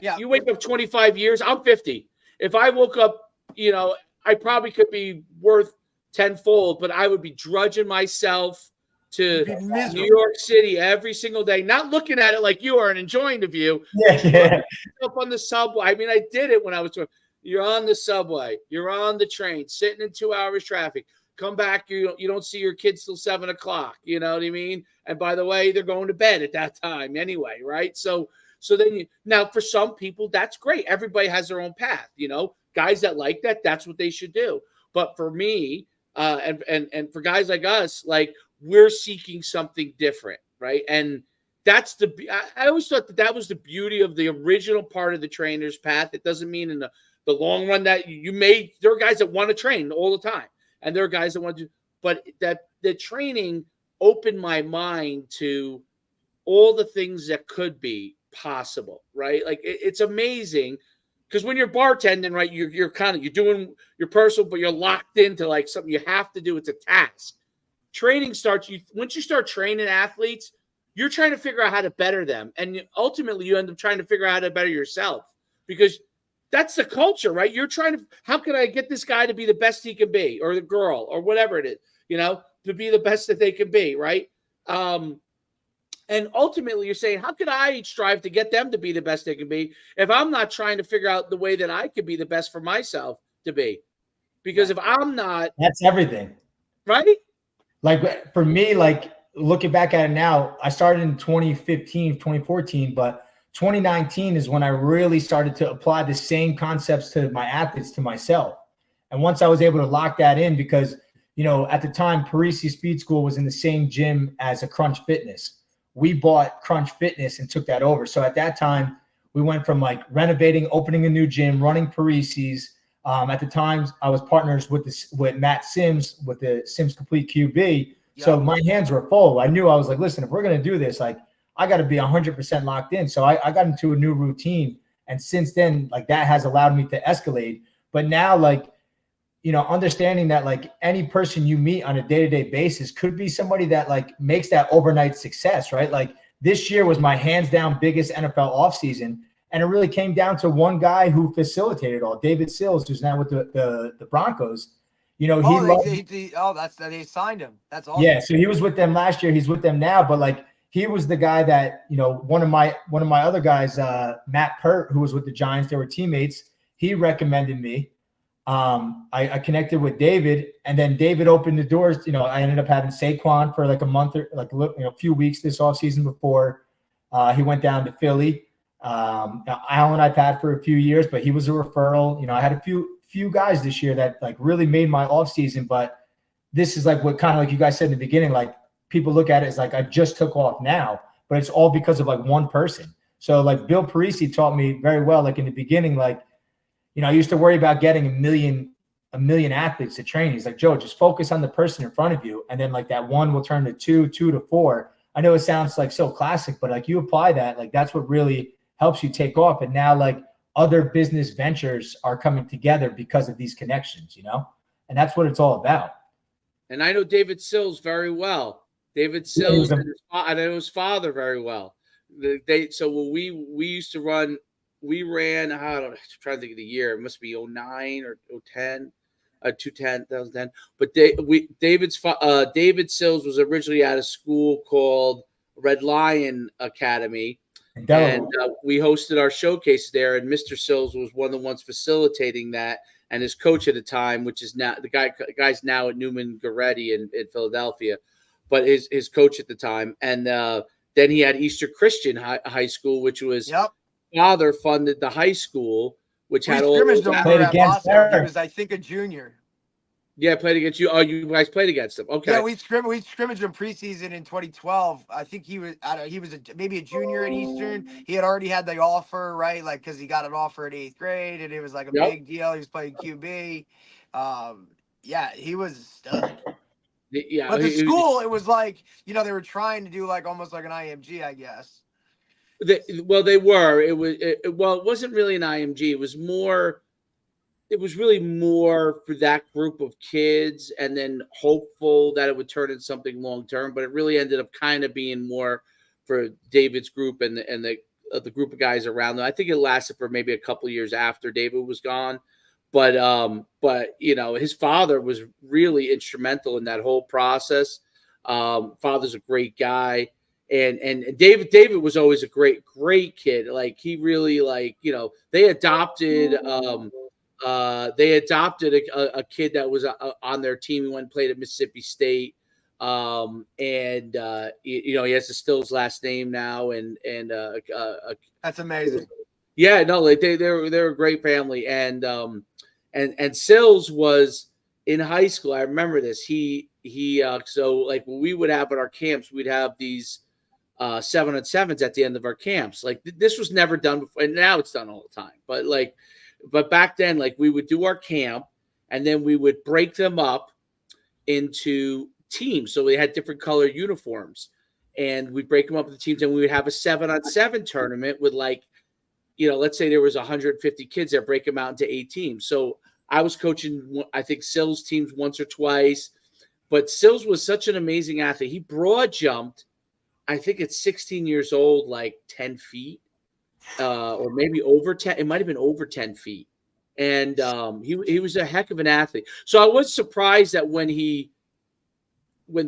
you wake up 25 years, I'm 50. If I woke up, I probably could be worth tenfold, but I would be drudging myself to New York City every single day, not looking at it like you are and enjoying the view. Yeah. Up on the subway. I mean, I did it when I was doing. You're on the subway, you're on the train, sitting in 2 hours traffic. Come back, you don't see your kids till 7 o'clock. You know what I mean? And by the way, they're going to bed at that time anyway, right? So then now for some people, that's great. Everybody has their own path. Guys that like that, that's what they should do. But for me, and for guys like us, like we're seeking something different, right? And that's I always thought that was the beauty of the original part of the trainer's path. It doesn't mean in the long run that there are guys that want to train all the time, and there are guys that want to do, but that the training opened my mind to all the things that could be possible, right? Like it's amazing because when you're bartending, right, you're doing your personal, but you're locked into like something you have to do. It's a task. Training starts once you start training athletes, you're trying to figure out how to better them, and ultimately you end up trying to figure out how to better yourself because that's the culture, right? You're trying to, how can I get this guy to be the best he can be, or the girl, or whatever it is, to be the best that they can be, right? And ultimately, you're saying, how could I strive to get them to be the best they can be if I'm not trying to figure out the way that I could be the best for myself to be? Because if I'm not, that's everything, right? Like for me, like looking back at it now, I started in 2015, 2014, but 2019 is when I really started to apply the same concepts to my athletes, to myself. And once I was able to lock that in, because, at the time, Paresi Speed School was in the same gym as a Crunch Fitness. We bought Crunch Fitness and took that over. So at that time, we went from like renovating, opening a new gym, running Paresi's. At the time, I was partners with Matt Sims with the Sims Complete QB. Yep. So my hands were full. I knew, I was like, listen, if we're going to do this, like I got to be 100% locked in. So I got into a new routine. And since then, like that has allowed me to escalate. But now, like, understanding that like any person you meet on a day-to-day basis could be somebody that like makes that overnight success, right? Like this year was my hands down biggest NFL offseason. And it really came down to one guy who facilitated all, David Sills, who's now with the Broncos. They signed him. That's awesome. Yeah, so he was with them last year. He's with them now, but like he was the guy that, one of my other guys, Matt Pert, who was with the Giants, they were teammates. He recommended me. I connected with David, and then David opened the doors. I ended up having Saquon for like a month or like a few weeks this offseason before he went down to Philly. Alan I've had for a few years, but he was a referral. I had a few guys this year that like really made my offseason, but this is like what kind of like you guys said in the beginning, like people look at it as like I just took off now, but it's all because of like one person. So like Bill Paresi taught me very well, like in the beginning, like, I used to worry about getting a million athletes to train. He's like, Joe, just focus on the person in front of you. And then like that one will turn to two to four. I know it sounds like so classic, but like you apply that, like that's what really helps you take off. And now like other business ventures are coming together because of these connections, and that's what it's all about. And I know David Sills very well. David Sills, I know his father very well. So when we used to run, we ran. I don't know. I'm trying to think of the year. It must be 09 or 010. 2010. But David Sills was originally at a school called Red Lion Academy, and we hosted our showcase there. And Mr. Sills was one of the ones facilitating that, and his coach at the time, which is now the guy's now at Newman Goretti in Philadelphia, but his coach at the time. And then he had Easter Christian High School, which was father funded the high school, which had all scrimmaged him at Boston. He was, I think, a junior. Yeah, played against you. Oh, you guys played against him. Okay. Yeah, we scrimmaged him preseason in 2012. I think he was maybe a junior at Eastern. He had already had the offer, right? Like, because he got an offer at 8th grade, and it was like a big deal. He was playing QB. Yeah, he was a stud. Yeah, but the school, it was like, they were trying to do like almost like an IMG, I guess. They were. It wasn't really an IMG. It was really more for that group of kids, and then hopeful that it would turn into something long term. But it really ended up kind of being more for David's group and the group of guys around them. I think it lasted for maybe a couple of years after David was gone. But his father was really instrumental in that whole process. Father's a great guy. And David was always a great kid. Like, he really, they adopted a kid that was on their team. He went and played at Mississippi State. He has the Stills last name now. And that's amazing. Yeah, no, like they're a great family. And Sills was in high school. I remember this. So like when we would have at our camps, we'd have these 7-on-7s at the end of our camps. Like, this was never done before, and now it's done all the time. But back then, like, we would do our camp, and then we would break them up into teams. So we had different color uniforms, and we'd break them up into teams, and we would have a 7-on-7 tournament with, like, let's say there was 150 kids there, break them out into 8 teams. So I was coaching, I think, Sills teams once or twice, but Sills was such an amazing athlete. He broad jumped, I think at 16 years old, like 10 feet. Or maybe over 10. It might have been over 10 feet. And he was a heck of an athlete. So I was surprised that when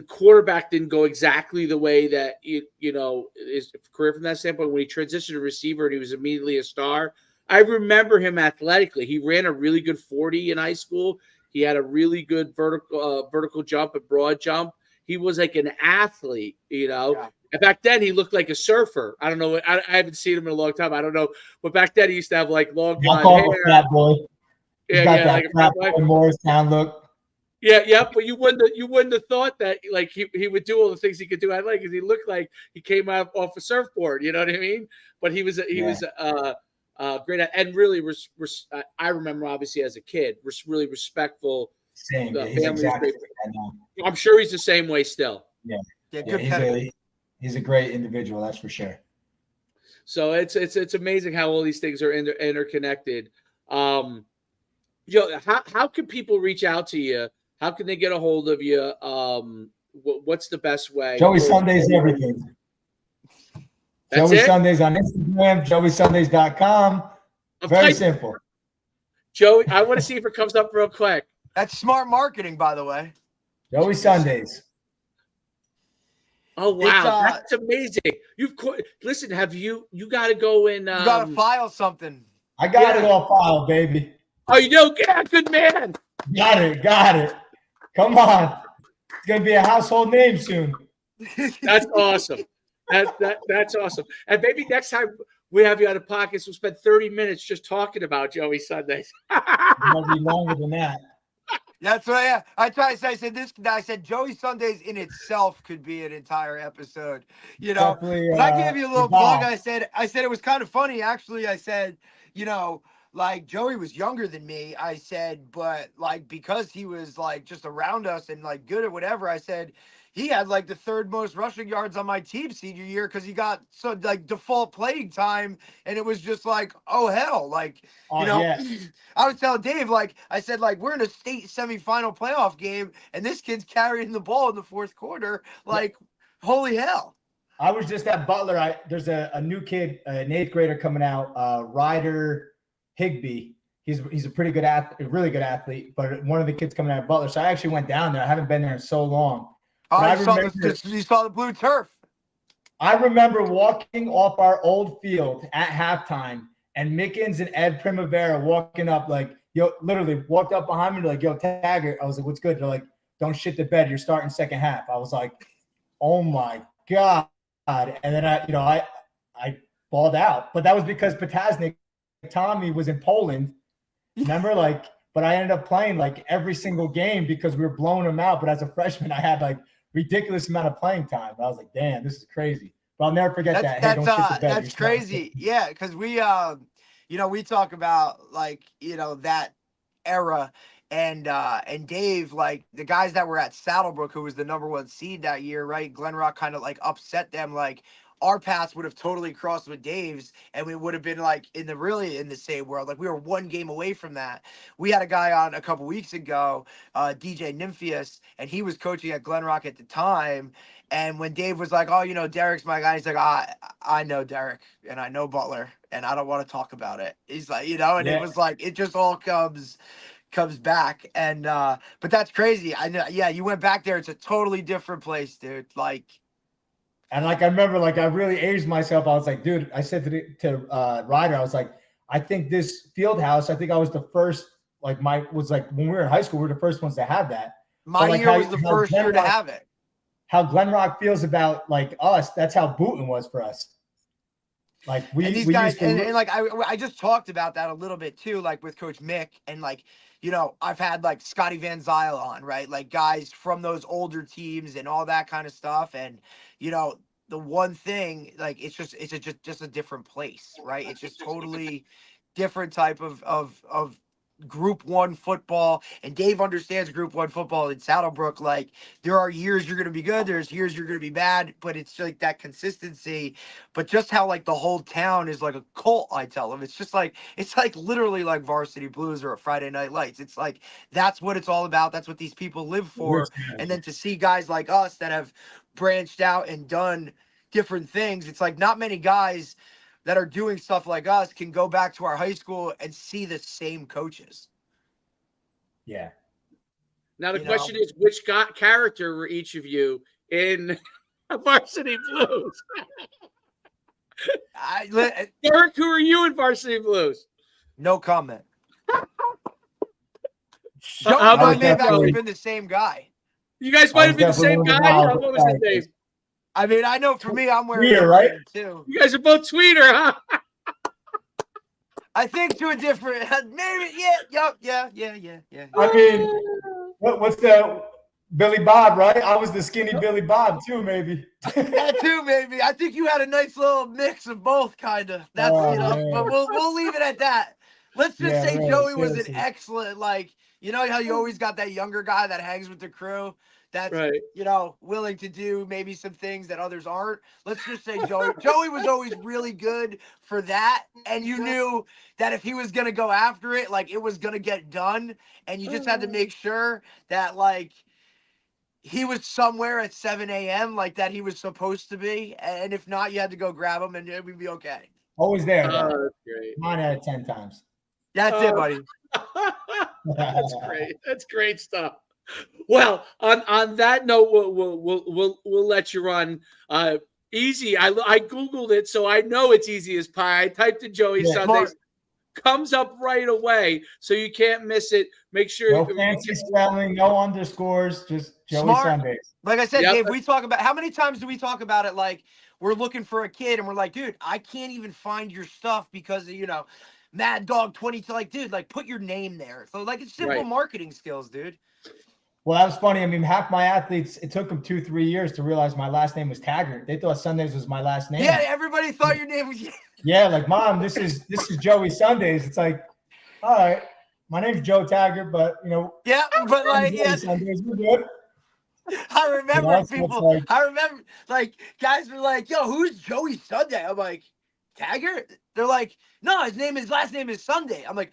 quarterback didn't go exactly the way that, his career from that standpoint, when he transitioned to receiver and he was immediately a star, I remember him athletically. He ran a really good 40 in high school. He had a really good vertical jump and broad jump. He was like an athlete, Yeah. And back then, he looked like a surfer. I don't know. I haven't seen him in a long time. I don't know. But back then, he used to have like long blonde hair. Fat boy. Yeah, like a fat boy Morristown look. Yeah. But you wouldn't have thought that like he would do all the things he could do. I like because he looked like he came out off a surfboard. You know what I mean? But he was great and really. I remember obviously as a kid, really respectful. Same. Exactly. I'm sure he's the same way still. Yeah. Good. He's a great individual, that's for sure. So it's amazing how all these things are interconnected. How can people reach out to you? How can they get a hold of you? What's the best way? Joey Sundays everything. Joey Sundays on Instagram, joeysundays.com. Very simple. Joey, I want to see if it comes up real quick. That's smart marketing, by the way. Joey Sundays. Oh wow, that's amazing! Listen. Have you got to go in? You got to file something. I got it all filed, baby. Oh, you know, yeah, good man. Got it. Come on, it's gonna be a household name soon. That's awesome. That's awesome. And maybe next time we have you on a podcast, we'll spend 30 minutes just talking about Joey Sundays. It might be longer than that. That's what I tried to say. I said Joey Sundays in itself could be an entire episode. But I gave you a little plug. I said it was kind of funny. Actually, I said, like Joey was younger than me. I said, but like because he was like just around us and like good at whatever, I said he had like the 3rd most rushing yards on my team senior year because he got so like default playing time, and it was just like, oh hell, like I was telling Dave, like I said, like we're in a state semifinal playoff game, and this kid's carrying the ball in the 4th quarter, like holy hell. I was just at Butler. There's a new kid, an 8th grader coming out, Ryder Higby. He's a pretty good athlete, a really good athlete, but one of the kids coming out of Butler. So I actually went down there. I haven't been there in so long. Oh, you saw the blue turf. I remember walking off our old field at halftime and Mickens and Ed Primavera walking up like, yo, literally walked up behind me like, yo, Taggart. I was like, what's good? They're like, don't shit the bed. You're starting second half. I was like, oh my God. And then I balled out, but that was because Potasnik, Tommy was in Poland. Remember, but I ended up playing like every single game because we were blowing them out. But as a freshman, I had like ridiculous amount of playing time. I was like, damn, this is crazy. But I'll never forget that. Hey, don't shit the bed. That's crazy. Yeah, because we we talk about that era and Dave, like the guys that were at Saddlebrook, who was the #1 seed that year, right? Glen Rock kind of like upset them. Like our paths would have totally crossed with Dave's, and we would have been like in the same world. Like we were one game away from that. We had a guy on a couple weeks ago, DJ Nymphius, and he was coaching at Glen Rock at the time. And when Dave was like, "Oh, Derek's my guy," he's like, "I know Derek, and I know Butler, and I don't want to talk about it." He's like, and It was like it just all comes back. And but that's crazy. I know. Yeah, you went back there. It's a totally different place, dude. And I remember, I really aged myself. I was like, dude, I said to Ryder, I was like, I think this field house, I think I was the first, when we were in high school, we were the first ones to have that. My year was the first year to have it. How Glen Rock feels about us, that's how Booton was for us. These guys, I just talked about that a little bit too, with Coach Mick, and I've had Scotty Van Zyl on, right? Like guys from those older teams and all that kind of stuff. And, the one thing, it's just a different place, right? It's just totally different type of Group 1 football. And Dave understands Group 1 football in Saddlebrook. There are years you're going to be good. There's years you're going to be bad, but it's that consistency. But just how the whole town is like a cult, I tell them. It's just it's literally like Varsity Blues or a Friday Night Lights. It's that's what it's all about. That's what these people live for. And then to see guys like us that have branched out and done different things, it's not many guys that are doing stuff like us can go back to our high school and see the same coaches. Yeah. Now the question is, which character were each of you in Varsity Blues? Derek, who are you in Varsity Blues? No comment. Joey might have actually been the same guy. You guys might have been the same guy. What was his name? I mean, I know for me, I'm wearing Tweeter, right? Too. You guys are both tweeter, huh? I think to a different, maybe, yeah. I mean, what's the Billy Bob, right? I was the skinny Billy Bob too, maybe. Yeah, too, maybe. I think you had a nice little mix of both, kind of. That's but we'll leave it at that. Let's just say really, Joey was an excellent, how you always got that younger guy that hangs with the crew. That's right. Willing to do maybe some things that others aren't. Let's just say Joey was always really good for that. And you knew that if he was going to go after it, it was going to get done. And you just had to make sure that he was somewhere at 7 a.m. That he was supposed to be. And if not, you had to go grab him and it would be okay. Always there. That's great. 9 out of 10 times. That's it, buddy. That's great. That's great stuff. Well, on that note, we'll let you run. Easy. I Googled it, so I know it's easy as pie. I typed in Joey Sundays. Comes up right away, so you can't miss it. Make sure no fancy spelling, no underscores, just Joey Sundays. Like I said, Dave, we talk about how many times do we talk about it? We're looking for a kid, and we're like, dude, I can't even find your stuff because of, Mad Dog 22. Dude, put your name there. So it's simple marketing skills, dude. Well, that was funny. I mean, half my athletes, it took them 2-3 years to realize my last name was Taggart. They thought Sundays was my last name. Yeah, everybody thought your name was. Yeah, Mom, this is Joey Sundays. It's all right, my name's Joe Taggart, but Yeah, but Sundays, we're good. I remember people. I remember guys were like, "Yo, who's Joey Sunday?" I'm like, "Taggart." They're like, "No, his last name is Sunday." I'm like,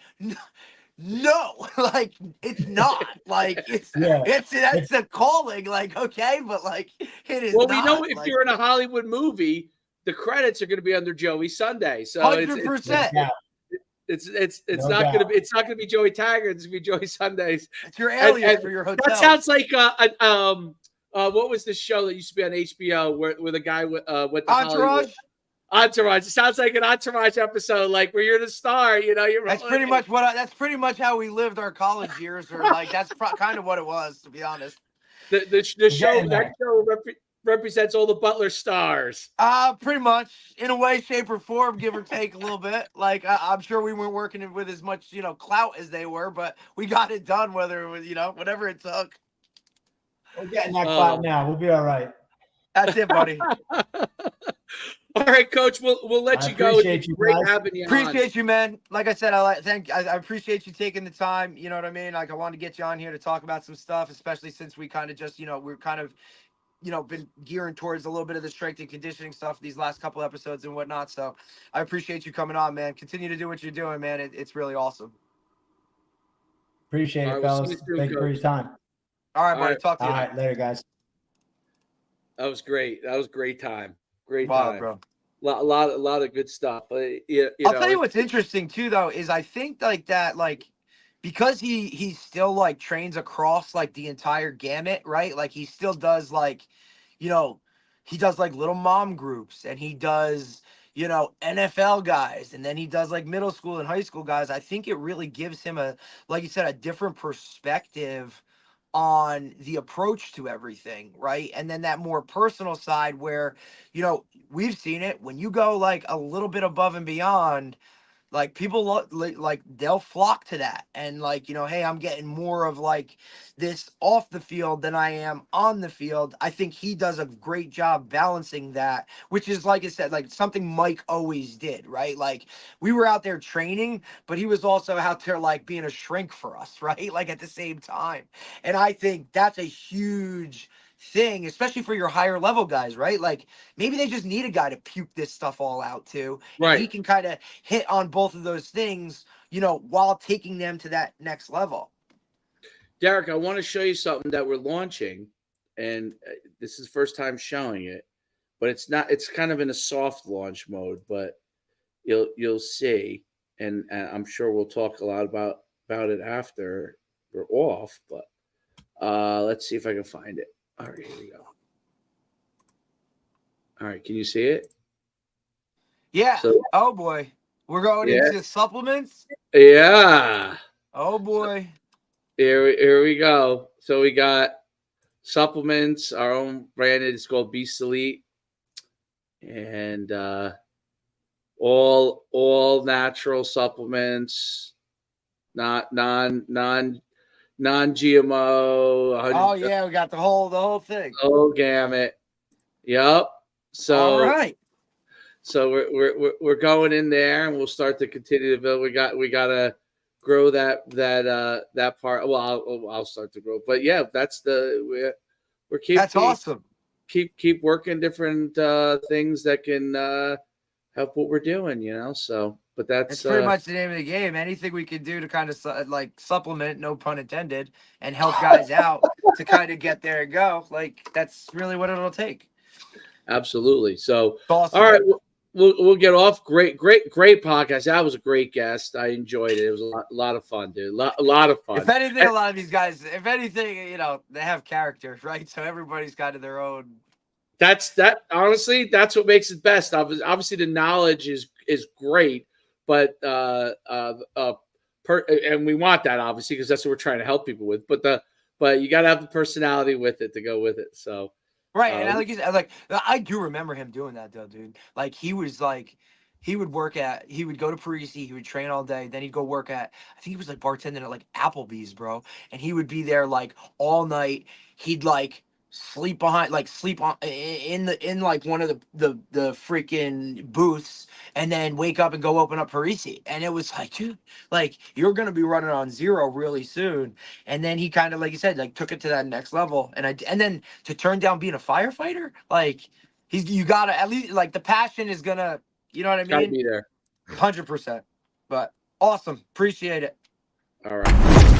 No, like it's not. Like Yeah. that's a calling. Like, okay, but like it is Well, not. we know if like, you're in a Hollywood movie, the credits are going to be under Joey Sunday. So 100%. it's No not going to doubt. be Joey Taggart. It's going to be Joey Sundays. It's your alias And for your that hotel. sounds like what was the show that used to be on HBO where the guy went to Hollywood? Entourage. Entourage. It sounds like an Entourage episode, like where you're the star. You know, you're That's pretty much that's pretty much how we lived our college years, or like that's kind of what it was, to be honest. the show that show represents all the Butler stars. Pretty much in a way, shape, or form, give or take a little bit. Like I'm sure we weren't working with as much clout as they were, but we got it done, whether it was whatever it took. We're getting that clout now. We'll be all right. That's it, buddy. All right, Coach. We'll let you go. It's great having you. Appreciate you, man. Like I said, I appreciate you taking the time. You know what I mean? Like I wanted to get you on here to talk about some stuff, especially since we kind of just we're kind of been gearing towards a little bit of the strength and conditioning stuff these last couple episodes and whatnot. So I appreciate you coming on, man. Continue to do what you're doing, man. It's really awesome. Appreciate it, fellas. Thank you for your time. All right, buddy. Talk to you. All right, later, guys. That was great. That was great time. Great wow, time, bro. A lot of good stuff. I'll tell you what's interesting too, though, is I think like that, like because he still like trains across like the entire gamut, right? Like he still does like, he does like little mom groups, and he does NFL guys, and then he does like middle school and high school guys. I think it really gives him like you said, a different perspective on the approach to everything, right? And then that more personal side where, we've seen it when you go like a little bit above and beyond, like people like they'll flock to that, and like hey, I'm getting more of like this off the field than I am on the field. I think he does a great job balancing that, which is, like I said, like something Mike always did, right? Like we were out there training, but he was also out there like being a shrink for us, right? Like at the same time. And I think that's a huge thing, especially for your higher level guys, right? Like maybe they just need a guy to puke this stuff all out to, right? And he can kind of hit on both of those things, while taking them to that next level. Derek, I want to show you something that we're launching, and this is the first time showing it, but it's kind of in a soft launch mode, but you'll see, and I'm sure we'll talk a lot about it after we're off, but let's see if I can find it. All right, here we go. All right, can you see it? Yeah. So, oh boy, we're going into supplements. Yeah. Oh boy. So, here we go. So we got supplements, our own branded. It's called Beast Elite, and all natural supplements, not non-GMO. Oh yeah, we got the whole thing. Oh gamut. Yep. So all right. So we're going in there, and we'll start to continue to build. We got to grow that part. Well, I'll start to grow, but yeah, we're that's awesome. Keep working different things that can help what we're doing. So, but that's pretty much the name of the game. Anything we can do to kind of like supplement, no pun intended, and help guys out to kind of get there and go. Like that's really what it'll take. Absolutely. So, awesome. All right. We'll get off. Great podcast. That was a great guest. I enjoyed it. It was a lot of fun, dude. A lot of fun. If anything, a lot of these guys, they have character, right? So everybody's got their own. Honestly, that's what makes it best. Obviously, the knowledge is great, but and we want that obviously because that's what we're trying to help people with. But you got to have the personality with it to go with it. So. Right, and I do remember him doing that though, dude. Like he would go to Paresi, he would train all day, then he'd go work at, I think he was like bartending at like Applebee's, bro, and he would be there like all night. He'd like sleep on in like one of the freaking booths, and then wake up and go open up Paresi. And it was like, dude, like you're gonna be running on zero really soon. And then he kind of, like you said, like took it to that next level. And then to turn down being a firefighter, like you gotta at least, like the passion is gonna, you know what I mean? Gotta be there. 100%. But awesome, appreciate it. All right.